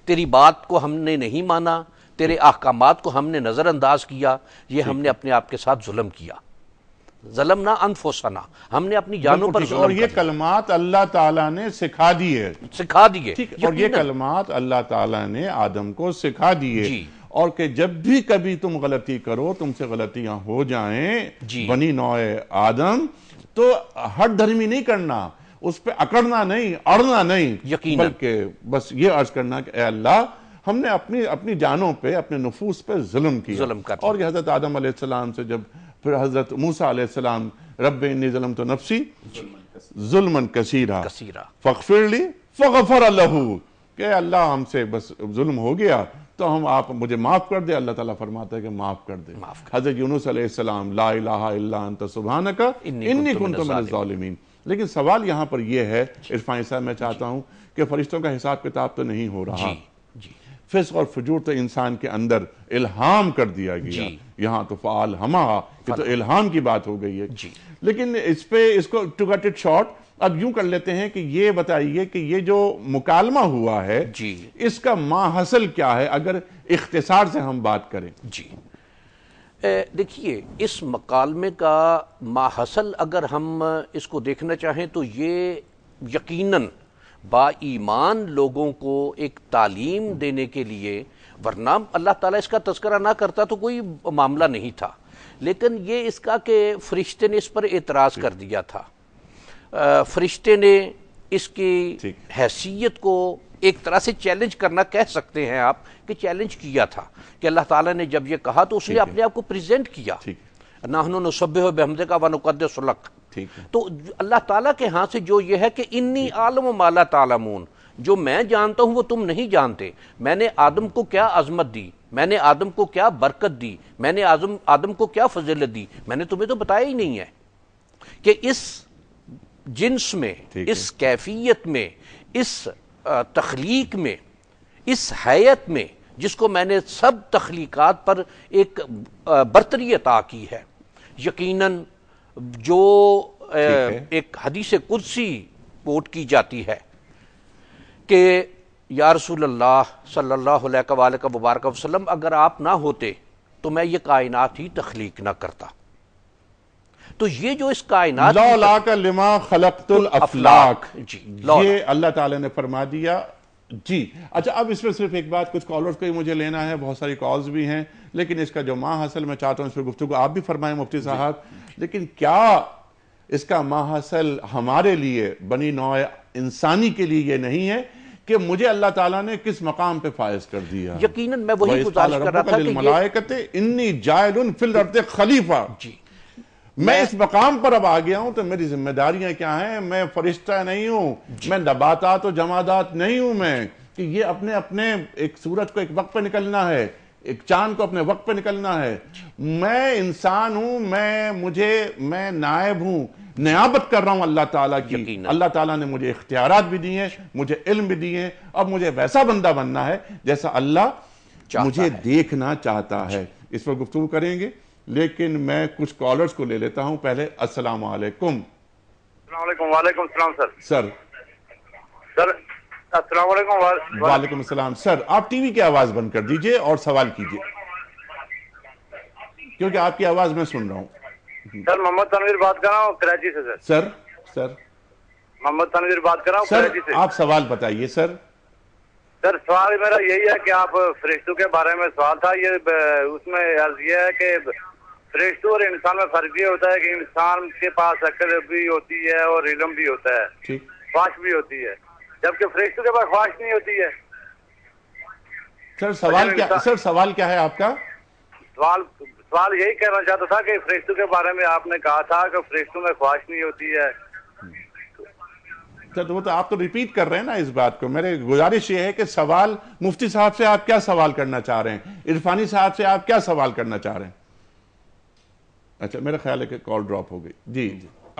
تیری بات کو ہم نے نہیں مانا، تیرے احکامات کو ہم نے نظر انداز کیا، یہ ہم نے اپنے آپ کے ساتھ ظلم کیا، ظلمنا انفسنا، ہم نے اپنی جانوں پر ظلم اور یہ کلمات اللہ تعالیٰ نے سکھا دیے، اور یہ کلمات اللہ تعالیٰ نے آدم کو سکھا دیے، اور کہ جب بھی کبھی تم غلطی کرو، تم سے غلطیاں ہو جائیں بنی نوع آدم، تو ہٹ دھرمی نہیں کرنا، اس پہ اکڑنا نہیں، اڑنا نہیں، بلکہ بس یہ عرض کرنا کہ اے اللہ ہم نے اپنی جانوں پہ، اپنے نفوس پہ ظلم کیا۔ اور یہ حضرت آدم علیہ السلام سے جب پھر حضرت موسیٰ علیہ السلام رب انی ظلمت نفسی ظلما کثیرا فاغفر لی فغفر لہ، کہ اللہ ہم سے بس ظلم ہو گیا تو آپ مجھے معاف کر دے۔ اللہ تعالیٰ فرماتا ہے کہ معاف کر دے۔ حضرت یونس علیہ السلام لا الہ الا انت سبحانک انی کنت من الظالمین۔ لیکن سوال یہاں پر یہ ہے عرفان صاحب، میں چاہتا ہوں کہ فرشتوں کا حساب کتاب تو نہیں ہو رہا، فسق اور فجور تو انسان کے اندر الہام کر دیا گیا، یہاں تو فعال ہما، یہ تو الہام کی بات ہو گئی ہے۔ لیکن اس پہ اس کو ٹو کٹ اٹ شارٹ اب یوں کر لیتے ہیں کہ یہ بتائیے کہ یہ جو مکالمہ ہوا ہے اس کا ماحصل کیا ہے، اگر اختصار سے ہم بات کریں؟ دیکھیے اس مکالمے کا ماحصل اگر ہم اس کو دیکھنا چاہیں تو یہ یقیناً با ایمان لوگوں کو ایک تعلیم دینے کے لیے، ورنہ اللہ تعالیٰ اس کا تذکرہ نہ کرتا تو کوئی معاملہ نہیں تھا، لیکن یہ اس کا کہ فرشتے نے اس پر اعتراض کر دیا تھا، فرشتے نے اس کی حیثیت کو ایک طرح سے چیلنج کرنا کہہ سکتے ہیں آپ کہ چیلنج کیا تھا، کہ اللہ تعالیٰ نے جب یہ کہا تو اس نے اپنے آپ کو پریزنٹ کیا، نحن نسبح بحمدک ونقدس لک، تو اللہ تعالیٰ کے ہاں سے جو یہ ہے کہ انی عالم ما لا تعلمون، جو میں جانتا ہوں وہ تم نہیں جانتے، میں نے آدم کو کیا عظمت دی، میں نے آدم کو کیا برکت دی، میں نے آدم کو کیا فضیلت دی، میں نے تمہیں تو بتایا ہی نہیں ہے کہ اس جنس میں، اس کیفیت میں، اس تخلیق میں، اس حیت میں، جس کو میں نے سب تخلیقات پر ایک برتری عطا کی ہے۔ یقیناً جو ایک حدیث قدسی کوٹ کی جاتی ہے کہ یا رسول اللہ صلی اللہ علیہ وآلہ وبارک وسلم، اگر آپ نہ ہوتے تو میں یہ کائنات ہی تخلیق نہ کرتا۔ تو یہ جو اس کائنات لولاک لما خلقت الافلاک، یہ اللہ تعالیٰ نے فرما دیا۔ جی اچھا، اب اس میں صرف ایک بات، کچھ کالرز کو ہی مجھے لینا ہے، بہت ساری کالز بھی ہیں، لیکن اس کا جو ماحصل میں چاہتا ہوں اس پر گفتگو آپ بھی فرمائیں مفتی صاحب، لیکن کیا اس کا ماحصل ہمارے لیے بنی نوع انسانی کے لیے یہ نہیں ہے کہ مجھے اللہ تعالیٰ نے کس مقام پہ فائز کر دیا؟ یقیناً میں وہی گزارش کر رہا تھا کہ للملائکۃ انی جاعل فی الارض خلیفہ، میں اس مقام پر اب آ گیا ہوں تو میری ذمہ داریاں کیا ہیں؟ میں فرشتہ نہیں ہوں، میں نباتات و جمادات نہیں ہوں، میں کہ یہ اپنے ایک سورج کو ایک وقت پہ نکلنا ہے، ایک چاند کو اپنے وقت پہ نکلنا ہے، میں انسان ہوں، میں نائب ہوں، نیابت کر رہا ہوں اللہ تعالیٰ کی۔ اللہ تعالیٰ نے مجھے اختیارات بھی دیے ہیں، مجھے علم بھی دیے ہیں، اب مجھے ویسا بندہ بننا ہے جیسا اللہ مجھے دیکھنا چاہتا ہے۔ اس پر گفتگو کریں گے، لیکن میں کچھ کالرز کو لے لیتا ہوں پہلے۔ السلام علیکم۔ السلام علیکم۔ وعلیکم السلام سر۔ السلام علیکم۔ وعلیکم السلام سر، آپ ٹی وی کی آواز بند کر دیجئے اور سوال کیجئے، کیونکہ آپ کی آواز میں سن رہا ہوں۔ سر محمد تنویر بات کر رہا ہوں کراچی سے۔ سر محمد تنویر بات کر رہا ہوں کراچی سے۔ آپ سوال بتائیے سر۔ سر سوال میرا یہی ہے کہ آپ فرشتوں کے بارے میں سوال تھا، اس میں عرض یہ ہے کہ فرشتوں اور انسان میں فرق یہ ہوتا ہے کہ انسان کے پاس عقل بھی ہوتی ہے اور علم بھی ہوتا ہے، خواہش بھی ہوتی ہے، جبکہ فرشتوں کے پاس خواہش نہیں ہوتی ہے۔ سر سوال کیا ہے آپ کا؟ سوال یہی کہنا چاہتا تھا کہ فرشتوں کے بارے میں آپ نے کہا تھا کہ فرشتوں میں خواہش نہیں ہوتی ہے۔ سر وہ تو آپ تو ریپیٹ کر رہے ہیں نا اس بات کو۔ میرے گزارش یہ ہے کہ سوال مفتی صاحب سے آپ کیا سوال کرنا چاہ رہے ہیں، عرفانی صاحب سے آپ کیا سوال کرنا چاہ رہے ہیں؟ اچھا میرا خیال ہے کہ کال ڈراپ ہو گئی۔ جی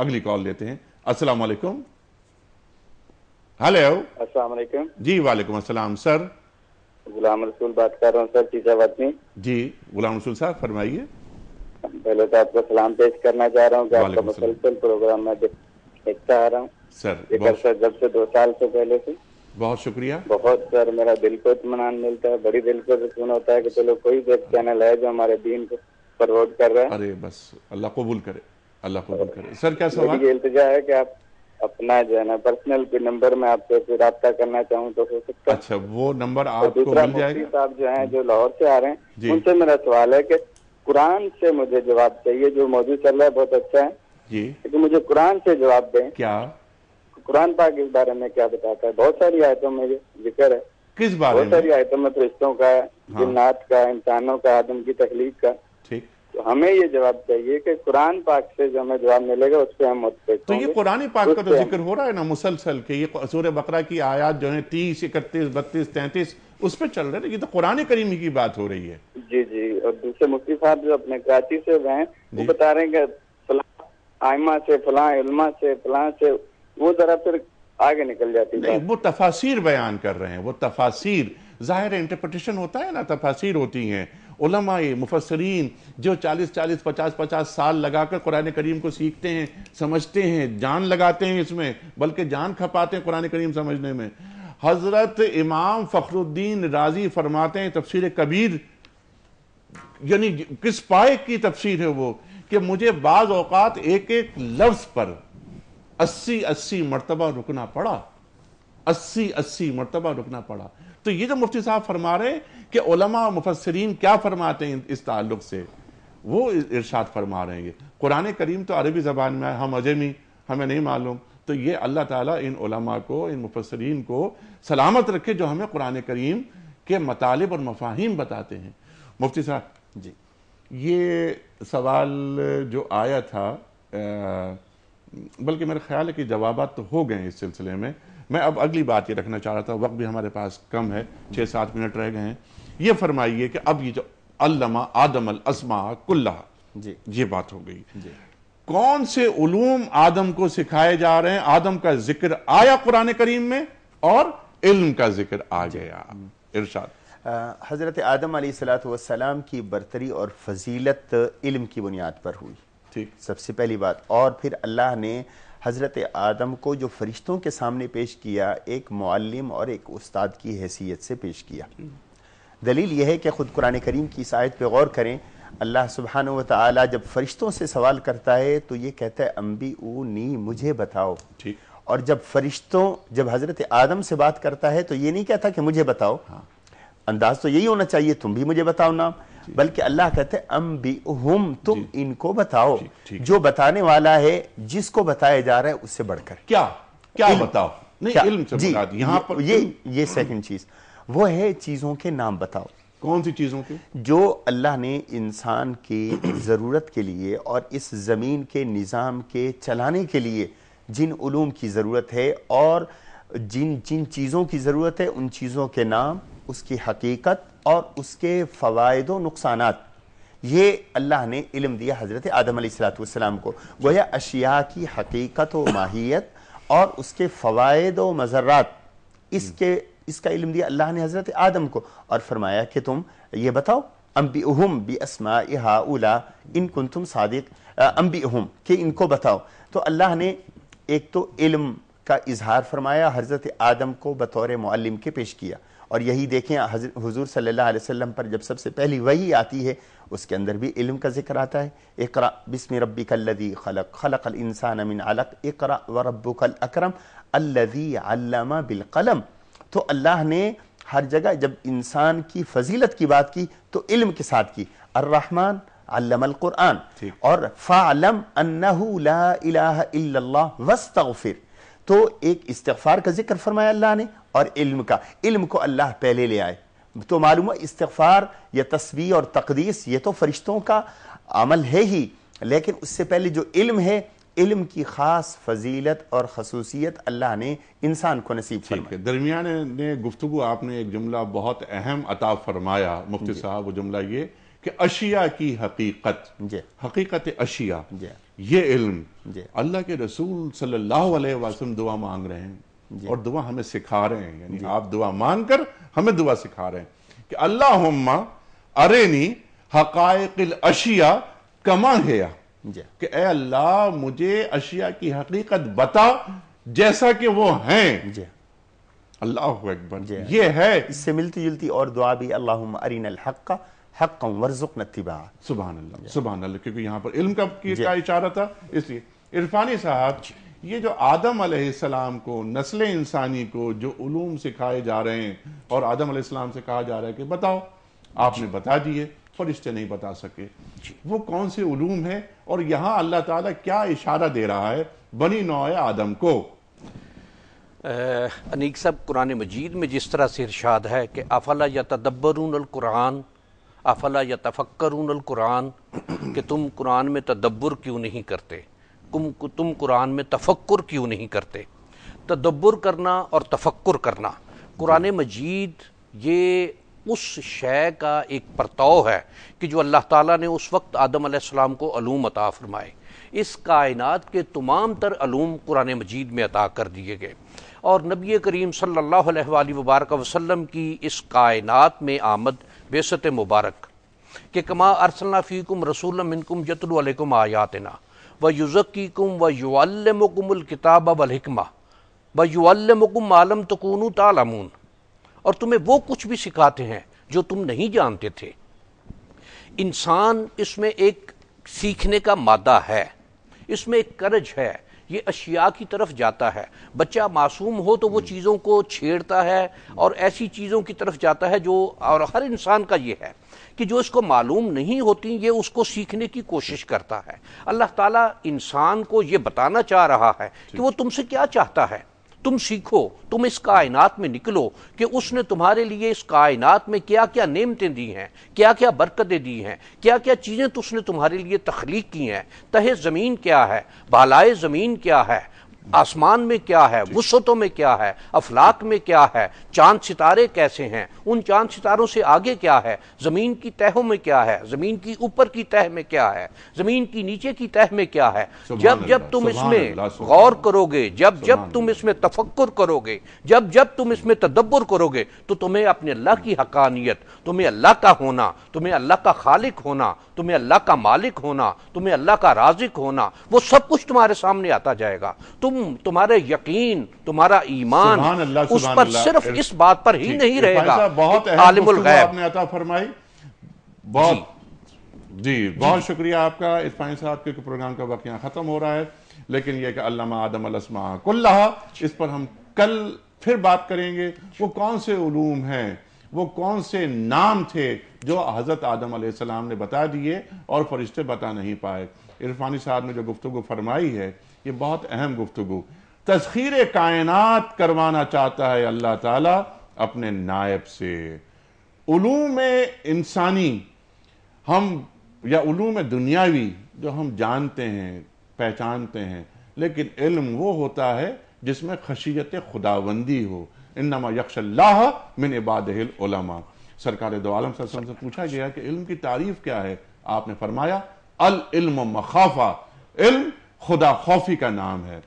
اگلی کال لیتے ہیں۔ السلام علیکم۔ ہیلو۔ السلام علیکم۔ جی وعلیکم السلام سر۔ غلام رسول بات کر رہا ہوں سر، چیزا وطنی۔ جی غلام رسول صاحب فرمائیے۔ پہلے تو آپ کو سلام پیش کرنا چاہ رہا ہوں کہ آپ کا وعلیکم السلام۔ مسلسل پروگرام میں دیکھتا آ رہا ہوں سر ایک عرصہ جب سے 2 سال سے پہلے سے بہت شکریہ۔ بہت سر میرا دل کو اطمینان ملتا ہے، بڑی دل کو سکون ہوتا ہے کہ چلو کوئی بھی ایک چینل ہے جو ہمارے دین کو فروغ کر رہا ہے۔ ارے بس اللہ قبول کرے، اللہ قبول کرے۔ سر کیا سوال؟ میری یہ التجا ہے کہ آپ اپنا جو ہے نا پرسنل کوئی نمبر میں آپ سے کوئی رابطہ کرنا چاہوں تو ہو سکتا ہے؟ اچھا وہ نمبر اور آپ کو دوسرا مل جائے مفتی گا؟ صاحب جو ہیں جو لاہور سے آ رہے ہیں جی۔ ان سے میرا سوال ہے کہ قرآن سے مجھے جواب چاہیے، جو موضوع چل رہا ہے بہت اچھا ہے جی لیکن مجھے قرآن سے جواب دیں، کیا قرآن پاک اس بارے میں کیا بتاتا ہے؟ بہت ساری آیتوں میں یہ ذکر ہے، کس بارے بہت میں؟ ساری آیتوں میں فرشتوں کا، جنات کا، انسانوں کا، آدم کی تخلیق کا، ٹھیک، تو ہمیں یہ جواب چاہیے کہ قرآن پاک سے جو ہمیں جواب ملے گا اس پہ ہم متفق تو ہوں یہ گے۔ قرآن پاک کا اس تو پہ ذکر ہو رہا ہے نا مسلسل کہ یہ سورہ بقرہ کی آیات جو ہیں 30، 31، 32، 33 اس پہ چل رہے ہیں، یہ تو قرآن کریم کی بات ہو رہی ہے۔ جی جی، اور دوسرے مفتی صاحب جو اپنے کراچی سے ہوئے ہیں وہ بتا رہے ہیں کہ فلاں آئمہ سے، فلاں علماء سے، فلاں سے، وہ ذرا پھر آگے نکل جاتی ہے۔ نہیں وہ تفاسیر بیان کر رہے ہیں، وہ تفاسیر ظاہر انٹرپریٹیشن ہوتا ہے نا، تفاسیر ہوتی ہیں۔ علماء مفسرین جو 40، 50 سال لگا کر قرآن کریم کو سیکھتے ہیں، سمجھتے ہیں، جان لگاتے ہیں اس میں، بلکہ جان کھپاتے ہیں قرآن کریم سمجھنے میں۔ حضرت امام فخر الدین رازی فرماتے ہیں تفسیر کبیر، یعنی کس پائے کی تفسیر ہے وہ، کہ مجھے بعض اوقات ایک ایک لفظ پر 80 مرتبہ رکنا پڑا، 80 مرتبہ رکنا پڑا۔ تو یہ جو مفتی صاحب فرما رہے ہیں کہ علماء و مفسرین کیا فرماتے ہیں اس تعلق سے، وہ ارشاد فرما رہے ہیں۔ قرآن کریم تو عربی زبان میں ہے، ہم عجمی، ہمیں نہیں معلوم، تو یہ اللہ تعالیٰ ان علماء کو، ان مفسرین کو سلامت رکھے جو ہمیں قرآن کریم کے مطالب اور مفاہیم بتاتے ہیں۔ مفتی صاحب جی، یہ سوال جو آیا تھا، بلکہ میرا خیال ہے کہ جوابات تو ہو گئے ہیں اس سلسلے میں۔ میں اب اگلی بات یہ رکھنا چاہ رہا تھا، وقت بھی ہمارے پاس کم ہے، 6-7 منٹ رہ گئے ہیں۔ یہ فرمائیے کہ اب یہ جو علمہ آدم الاسماء کلہا، جی یہ بات ہو گئی، جی، کون سے علوم آدم کو سکھائے جا رہے ہیں؟ آدم کا ذکر آیا قرآن کریم میں اور علم کا ذکر آ گیا، ارشاد۔ حضرت آدم علیہ السلام کی برتری اور فضیلت علم کی بنیاد پر ہوئی، ٹھیک، سب سے پہلی بات۔ اور پھر اللہ نے حضرت آدم کو جو فرشتوں کے سامنے پیش کیا، ایک معلم اور ایک استاد کی حیثیت سے پیش کیا۔ دلیل یہ ہے کہ خود قرآن کریم کی اس آیت پہ غور کریں، اللہ سبحانہ و تعالی جب فرشتوں سے سوال کرتا ہے تو یہ کہتا ہے انبئونی، مجھے بتاؤ۔ ٹھیک، اور جب حضرت آدم سے بات کرتا ہے تو یہ نہیں کہتا کہ مجھے بتاؤ، انداز تو یہی ہونا چاہیے تم بھی مجھے بتاؤ نام، بلکہ اللہ کہتے ہیں انبئہم، تم ان کو بتاؤ، جو بتانے والا ہے، جس کو بتایا جا رہا ہے اس سے بڑھ کر کیا بتاؤ؟ نہیں، علم سے مراد یہاں پر یہ سیکنڈ چیز وہ ہے چیزوں کے نام بتاؤ۔ کون سی چیزوں کے؟ جو اللہ نے انسان کی ضرورت کے لیے اور اس زمین کے نظام کے چلانے کے لیے جن علوم کی ضرورت ہے اور جن چیزوں کی ضرورت ہے، ان چیزوں کے نام، اس کی حقیقت اور اس کے فوائد و نقصانات، یہ اللہ نے علم دیا حضرت آدم علیہ السلام کو۔ گویا اشیاء کی حقیقت و ماہیت اور اس کے فوائد و مضرات، اس کا علم دیا اللہ نے حضرت آدم کو، اور فرمایا کہ تم یہ بتاؤ انبئہم باسماء ہؤلاء ان کنتم صادق، انبئہم، کہ ان کو بتاؤ۔ تو اللہ نے ایک تو علم کا اظہار فرمایا، حضرت آدم کو بطور معلم کے پیش کیا، اور یہی دیکھیں حضور صلی اللہ علیہ وسلم پر جب سب سے پہلی وحی آتی ہے اس کے اندر بھی علم کا ذکر آتا ہے۔ اقرأ بسم ربک الذی خلق، خلق الانسان من علق، اقرأ وربک الاکرم الذی علم بالقلم۔ تو اللہ نے ہر جگہ جب انسان کی فضیلت کی بات کی تو علم کے ساتھ کی، الرحمن علم القرآن، اور فاعلم انہ لا الہ الا اللہ واستغفر، تو ایک استغفار کا ذکر فرمایا اللہ نے، اور علم کو اللہ پہلے لے آئے۔ تو معلوم ہے استغفار یا تسبیح اور تقدیس یہ تو فرشتوں کا عمل ہے ہی، لیکن اس سے پہلے جو علم ہے، علم کی خاص فضیلت اور خصوصیت اللہ نے انسان کو نصیب فرمائی۔ درمیان نے گفتگو آپ نے ایک جملہ بہت اہم عطا فرمایا مفتی صاحب، وہ جملہ یہ کہ اشیاء کی حقیقت، حقیقت اشیاء، یہ علم اللہ کے رسول صلی اللہ علیہ وسلم دعا مانگ رہے ہیں اور دعا ہمیں سکھا رہے ہیں، یعنی آپ دعا مانگ کر ہمیں دعا سکھا رہے ہیں کہ اللہم ارینی حقائق الاشیاء کما گیا جی کہ اے اللہ مجھے اشیاء کی حقیقت بتا جیسا کہ وہ ہیں. جی اللہ اکبر. جی. یہ ہے اس سے ملتی جلتی اور دعا بھی اللہم ارنا الحق حقا وارزقنا اتباعہ. سبحان اللہ سبحان اللہ. کیونکہ یہاں پر علم کا اشارہ تھا. اس لیے عرفانی صاحب یہ جو آدم علیہ السلام کو نسل انسانی کو جو علوم سکھائے جا رہے ہیں اور آدم علیہ السلام سے کہا جا رہا ہے کہ بتاؤ, آپ نے بتا دیے, فرشتے نہیں بتا سکے, وہ کون سے علوم ہیں اور یہاں اللہ تعالیٰ کیا اشارہ دے رہا ہے بنی نوع آدم کو؟ انیق صاحب قرآن مجید میں جس طرح سے ارشاد ہے کہ افلا یتدبرون القرآن افلا یتفکرون القرآن, کہ تم قرآن میں تدبر کیوں نہیں کرتے, تم قرآن میں تفکر کیوں نہیں کرتے. تدبر کرنا اور تفکر کرنا قرآن مجید یہ اس شے کا ایک پرتو ہے کہ جو اللہ تعالیٰ نے اس وقت آدم علیہ السلام کو علوم عطا فرمائے. اس کائنات کے تمام تر علوم قرآن مجید میں عطا کر دیے گئے, اور نبی کریم صلی اللہ علیہ وآلہ وبارک وسلم کی اس کائنات میں آمد بعثت مبارک کہ کما ارسلنا فیکم رسولا منکم یتلو علیکم آیاتنا ویزکیکم ویعلمکم الکتاب والحکمہ ویعلمکم ما لم تکونوا تعلمون, اور تمہیں وہ کچھ بھی سکھاتے ہیں جو تم نہیں جانتے تھے. انسان اس میں ایک سیکھنے کا مادہ ہے, اس میں ایک کرج ہے, یہ اشیاء کی طرف جاتا ہے. بچہ معصوم ہو تو وہ چیزوں کو چھیڑتا ہے اور ایسی چیزوں کی طرف جاتا ہے جو, اور ہر انسان کا یہ ہے کہ جو اس کو معلوم نہیں ہوتی یہ اس کو سیکھنے کی کوشش کرتا ہے. اللہ تعالیٰ انسان کو یہ بتانا چاہ رہا ہے کہ وہ تم سے کیا چاہتا ہے, تم سیکھو, تم اس کائنات میں نکلو کہ اس نے تمہارے لیے اس کائنات میں کیا کیا نعمتیں دی ہیں, کیا کیا برکتیں دی ہیں, کیا کیا چیزیں تو اس نے تمہارے لیے تخلیق کی ہیں. تہے زمین کیا ہے, بالائے زمین کیا ہے, آسمان میں کیا ہے, وسعتوں میں کیا ہے, افلاک میں کیا ہے, چاند ستارے کیسے ہیں, ان چاند ستاروں سے آگے کیا ہے, زمین کی تہوں میں کیا ہے, زمین کی اوپر کی تہ میں کیا ہے, زمین کی نیچے کی تہ میں کیا ہے. جب تم اس میں غور کرو گے, جب تم اس میں تفکر کرو گے, جب تم اس میں تدبر کرو گے, تو تمہیں اپنے اللہ کی حقانیت, تمہیں اللہ کا ہونا, تمہیں اللہ کا خالق ہونا, تمہیں اللہ کا مالک ہونا, تمہیں اللہ کا رازق ہونا, وہ سب کچھ تمہارے سامنے آتا جائے گا. تمہارے یقین, تمہارا ایمان اس پر صرف اس بات پر ہی نہیں رہے گا. بہت عالم الغیب آپ نے عطا فرمائی. بہت شکریہ آپ کا عرفانی صاحب کے پروگرام کا وقت یہاں ختم ہو رہا ہے, لیکن یہ کہ علم آدم الاسماء کلھا, اس پر ہم کل پھر بات کریں گے. وہ کون سے علوم ہیں, وہ کون سے نام تھے جو حضرت آدم علیہ السلام نے بتا دیے اور فرشتے بتا نہیں پائے. عرفانی صاحب نے جو گفتگو فرمائی ہے یہ بہت اہم گفتگو. تسخیر کائنات کروانا چاہتا ہے اللہ تعالیٰ اپنے نائب سے. علوم انسانی ہم یا علوم دنیاوی جو ہم جانتے ہیں پہچانتے ہیں, لیکن علم وہ ہوتا ہے جس میں خشیت خداوندی ہو. انما یخشی اللہ من عبادہ العلماء. سرکار دو عالم صلی اللہ علیہ وسلم سے پوچھا گیا کہ علم کی تعریف کیا ہے, آپ نے فرمایا العلم مخافہ, علم خدا خوفی کا نام ہے.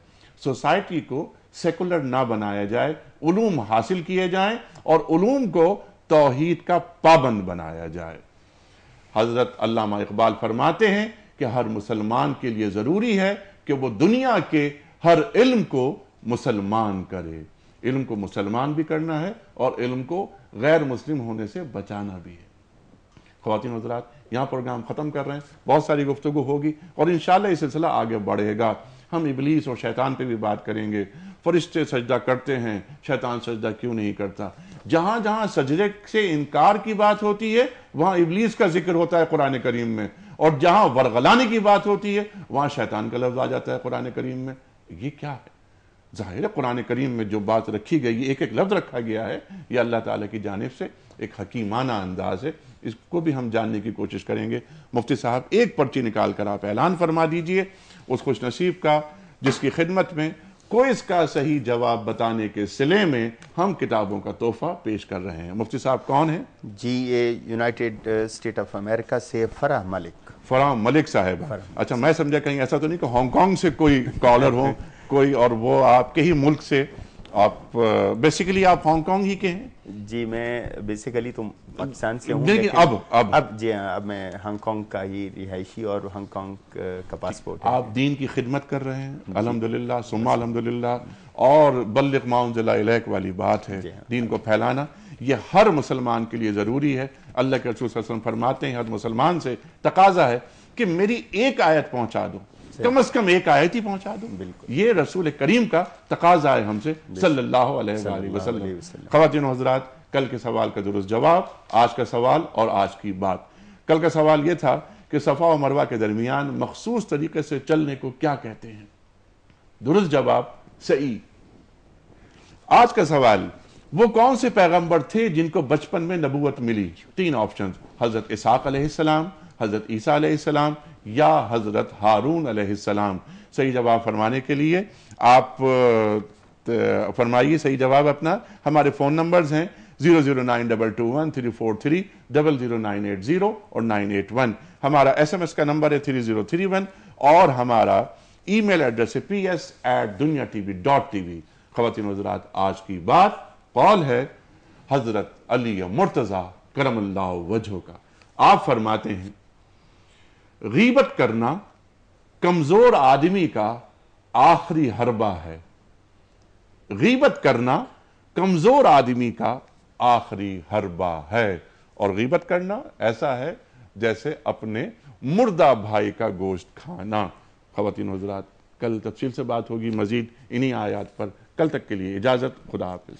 سوسائٹی کو سیکولر نہ بنایا جائے, علوم حاصل کیے جائیں اور علوم کو توحید کا پابند بنایا جائے. حضرت علامہ اقبال فرماتے ہیں کہ ہر مسلمان کے لیے ضروری ہے کہ وہ دنیا کے ہر علم کو مسلمان کرے. علم کو مسلمان بھی کرنا ہے اور علم کو غیر مسلم ہونے سے بچانا بھی ہے. خواتین حضرات, یہاں پروگرام ختم کر رہے ہیں. بہت ساری گفتگو ہوگی اور انشاءاللہ یہ سلسلہ آگے بڑھے گا. ہم ابلیس اور شیطان پہ بھی بات کریں گے. فرشتے سجدہ کرتے ہیں, شیطان سجدہ کیوں نہیں کرتا؟ جہاں جہاں سجدے سے انکار کی بات ہوتی ہے وہاں ابلیس کا ذکر ہوتا ہے قرآن کریم میں, اور جہاں ورغلانے کی بات ہوتی ہے وہاں شیطان کا لفظ آ جاتا ہے قرآن کریم میں. یہ کیا ہے؟ ظاہر ہے قرآن کریم میں جو بات رکھی گئی, ایک ایک لفظ رکھا گیا ہے, یہ اللہ تعالیٰ کی جانب سے ایک حکیمانہ انداز ہے. اس کو بھی ہم جاننے کی کوشش کریں گے. مفتی صاحب ایک پرچی نکال کر آپ اعلان فرما دیجئے اس خوش نصیب کا جس کی خدمت میں کوئز کا صحیح جواب بتانے کے صلے میں ہم کتابوں کا تحفہ پیش کر رہے ہیں. مفتی صاحب کون ہیں؟ جی یہ یونائٹڈ اسٹیٹ آف امریکہ سے فرح ملک. فرح ملک صاحب. اچھا, میں سمجھا کہیں ایسا تو نہیں کہ ہانگ کانگ سے کوئی کالر ہو کوئی, اور وہ آپ کے ہی ملک سے آپ بیسیکلی آپ ہانگ کانگ ہی کے ہیں؟ جی میں بیسیکلی تو پاکستان سے ہوں، لیکن اب جی ہاں، اب میں ہانگ کانگ کا ہی رہائشی اور ہانگ کانگ کا پاسپورٹ ہے۔ آپ دین کی خدمت کر رہے ہیں الحمدللہ ثم الحمدللہ، اور بلغ ما انزل الیک والی بات ہے، دین کو پھیلانا یہ ہر مسلمان کے لیے ضروری ہے۔ اللہ کے رسول صلی اللہ علیہ وسلم فرماتے ہیں ہر مسلمان سے تقاضا ہے کہ میری ایک آیت پہنچا دو، کم از کم ایک آیت ہی پہنچا دو۔ یہ رسول کریم کا تقاضا ہے ہم سے صلی اللہ علیہ وآلہ وسلم۔ خواتین و حضرات، کل کے سوال کا درست جواب، آج کا سوال اور آج کی بات۔ کل کا سوال یہ تھا کہ صفا و مروہ کے درمیان مخصوص طریقے سے چلنے کو کیا کہتے ہیں؟ درست جواب صحیح۔ آج کا سوال، وہ کون سے پیغمبر تھے جن کو بچپن میں نبوت ملی؟ 3 آپشنز، حضرت اسحاق علیہ السلام، حضرت عیسیٰ علیہ السلام یا حضرت ہارون علیہ السلام۔ صحیح جواب فرمانے کے لیے آپ فرمائیے صحیح جواب اپنا۔ ہمارے فون نمبرز ہیں 009221343000980 اور 981۔ ہمارا SMS کا نمبر ہے 3031، اور ہمارا ای میل ایڈریس ہے ps@dunyatv.tv۔ خواتین و حضرات، آج کی بات قول ہے حضرت علی مرتضیٰ کرم اللہ وجہہ کا۔ آپ فرماتے ہیں غیبت کرنا کمزور آدمی کا آخری حربہ ہے۔ غیبت کرنا کمزور آدمی کا آخری حربہ ہے، اور غیبت کرنا ایسا ہے جیسے اپنے مردہ بھائی کا گوشت کھانا۔ خواتین و حضرات، کل تفصیل سے بات ہوگی مزید انہی آیات پر۔ کل تک کے لیے اجازت، خدا حافظ۔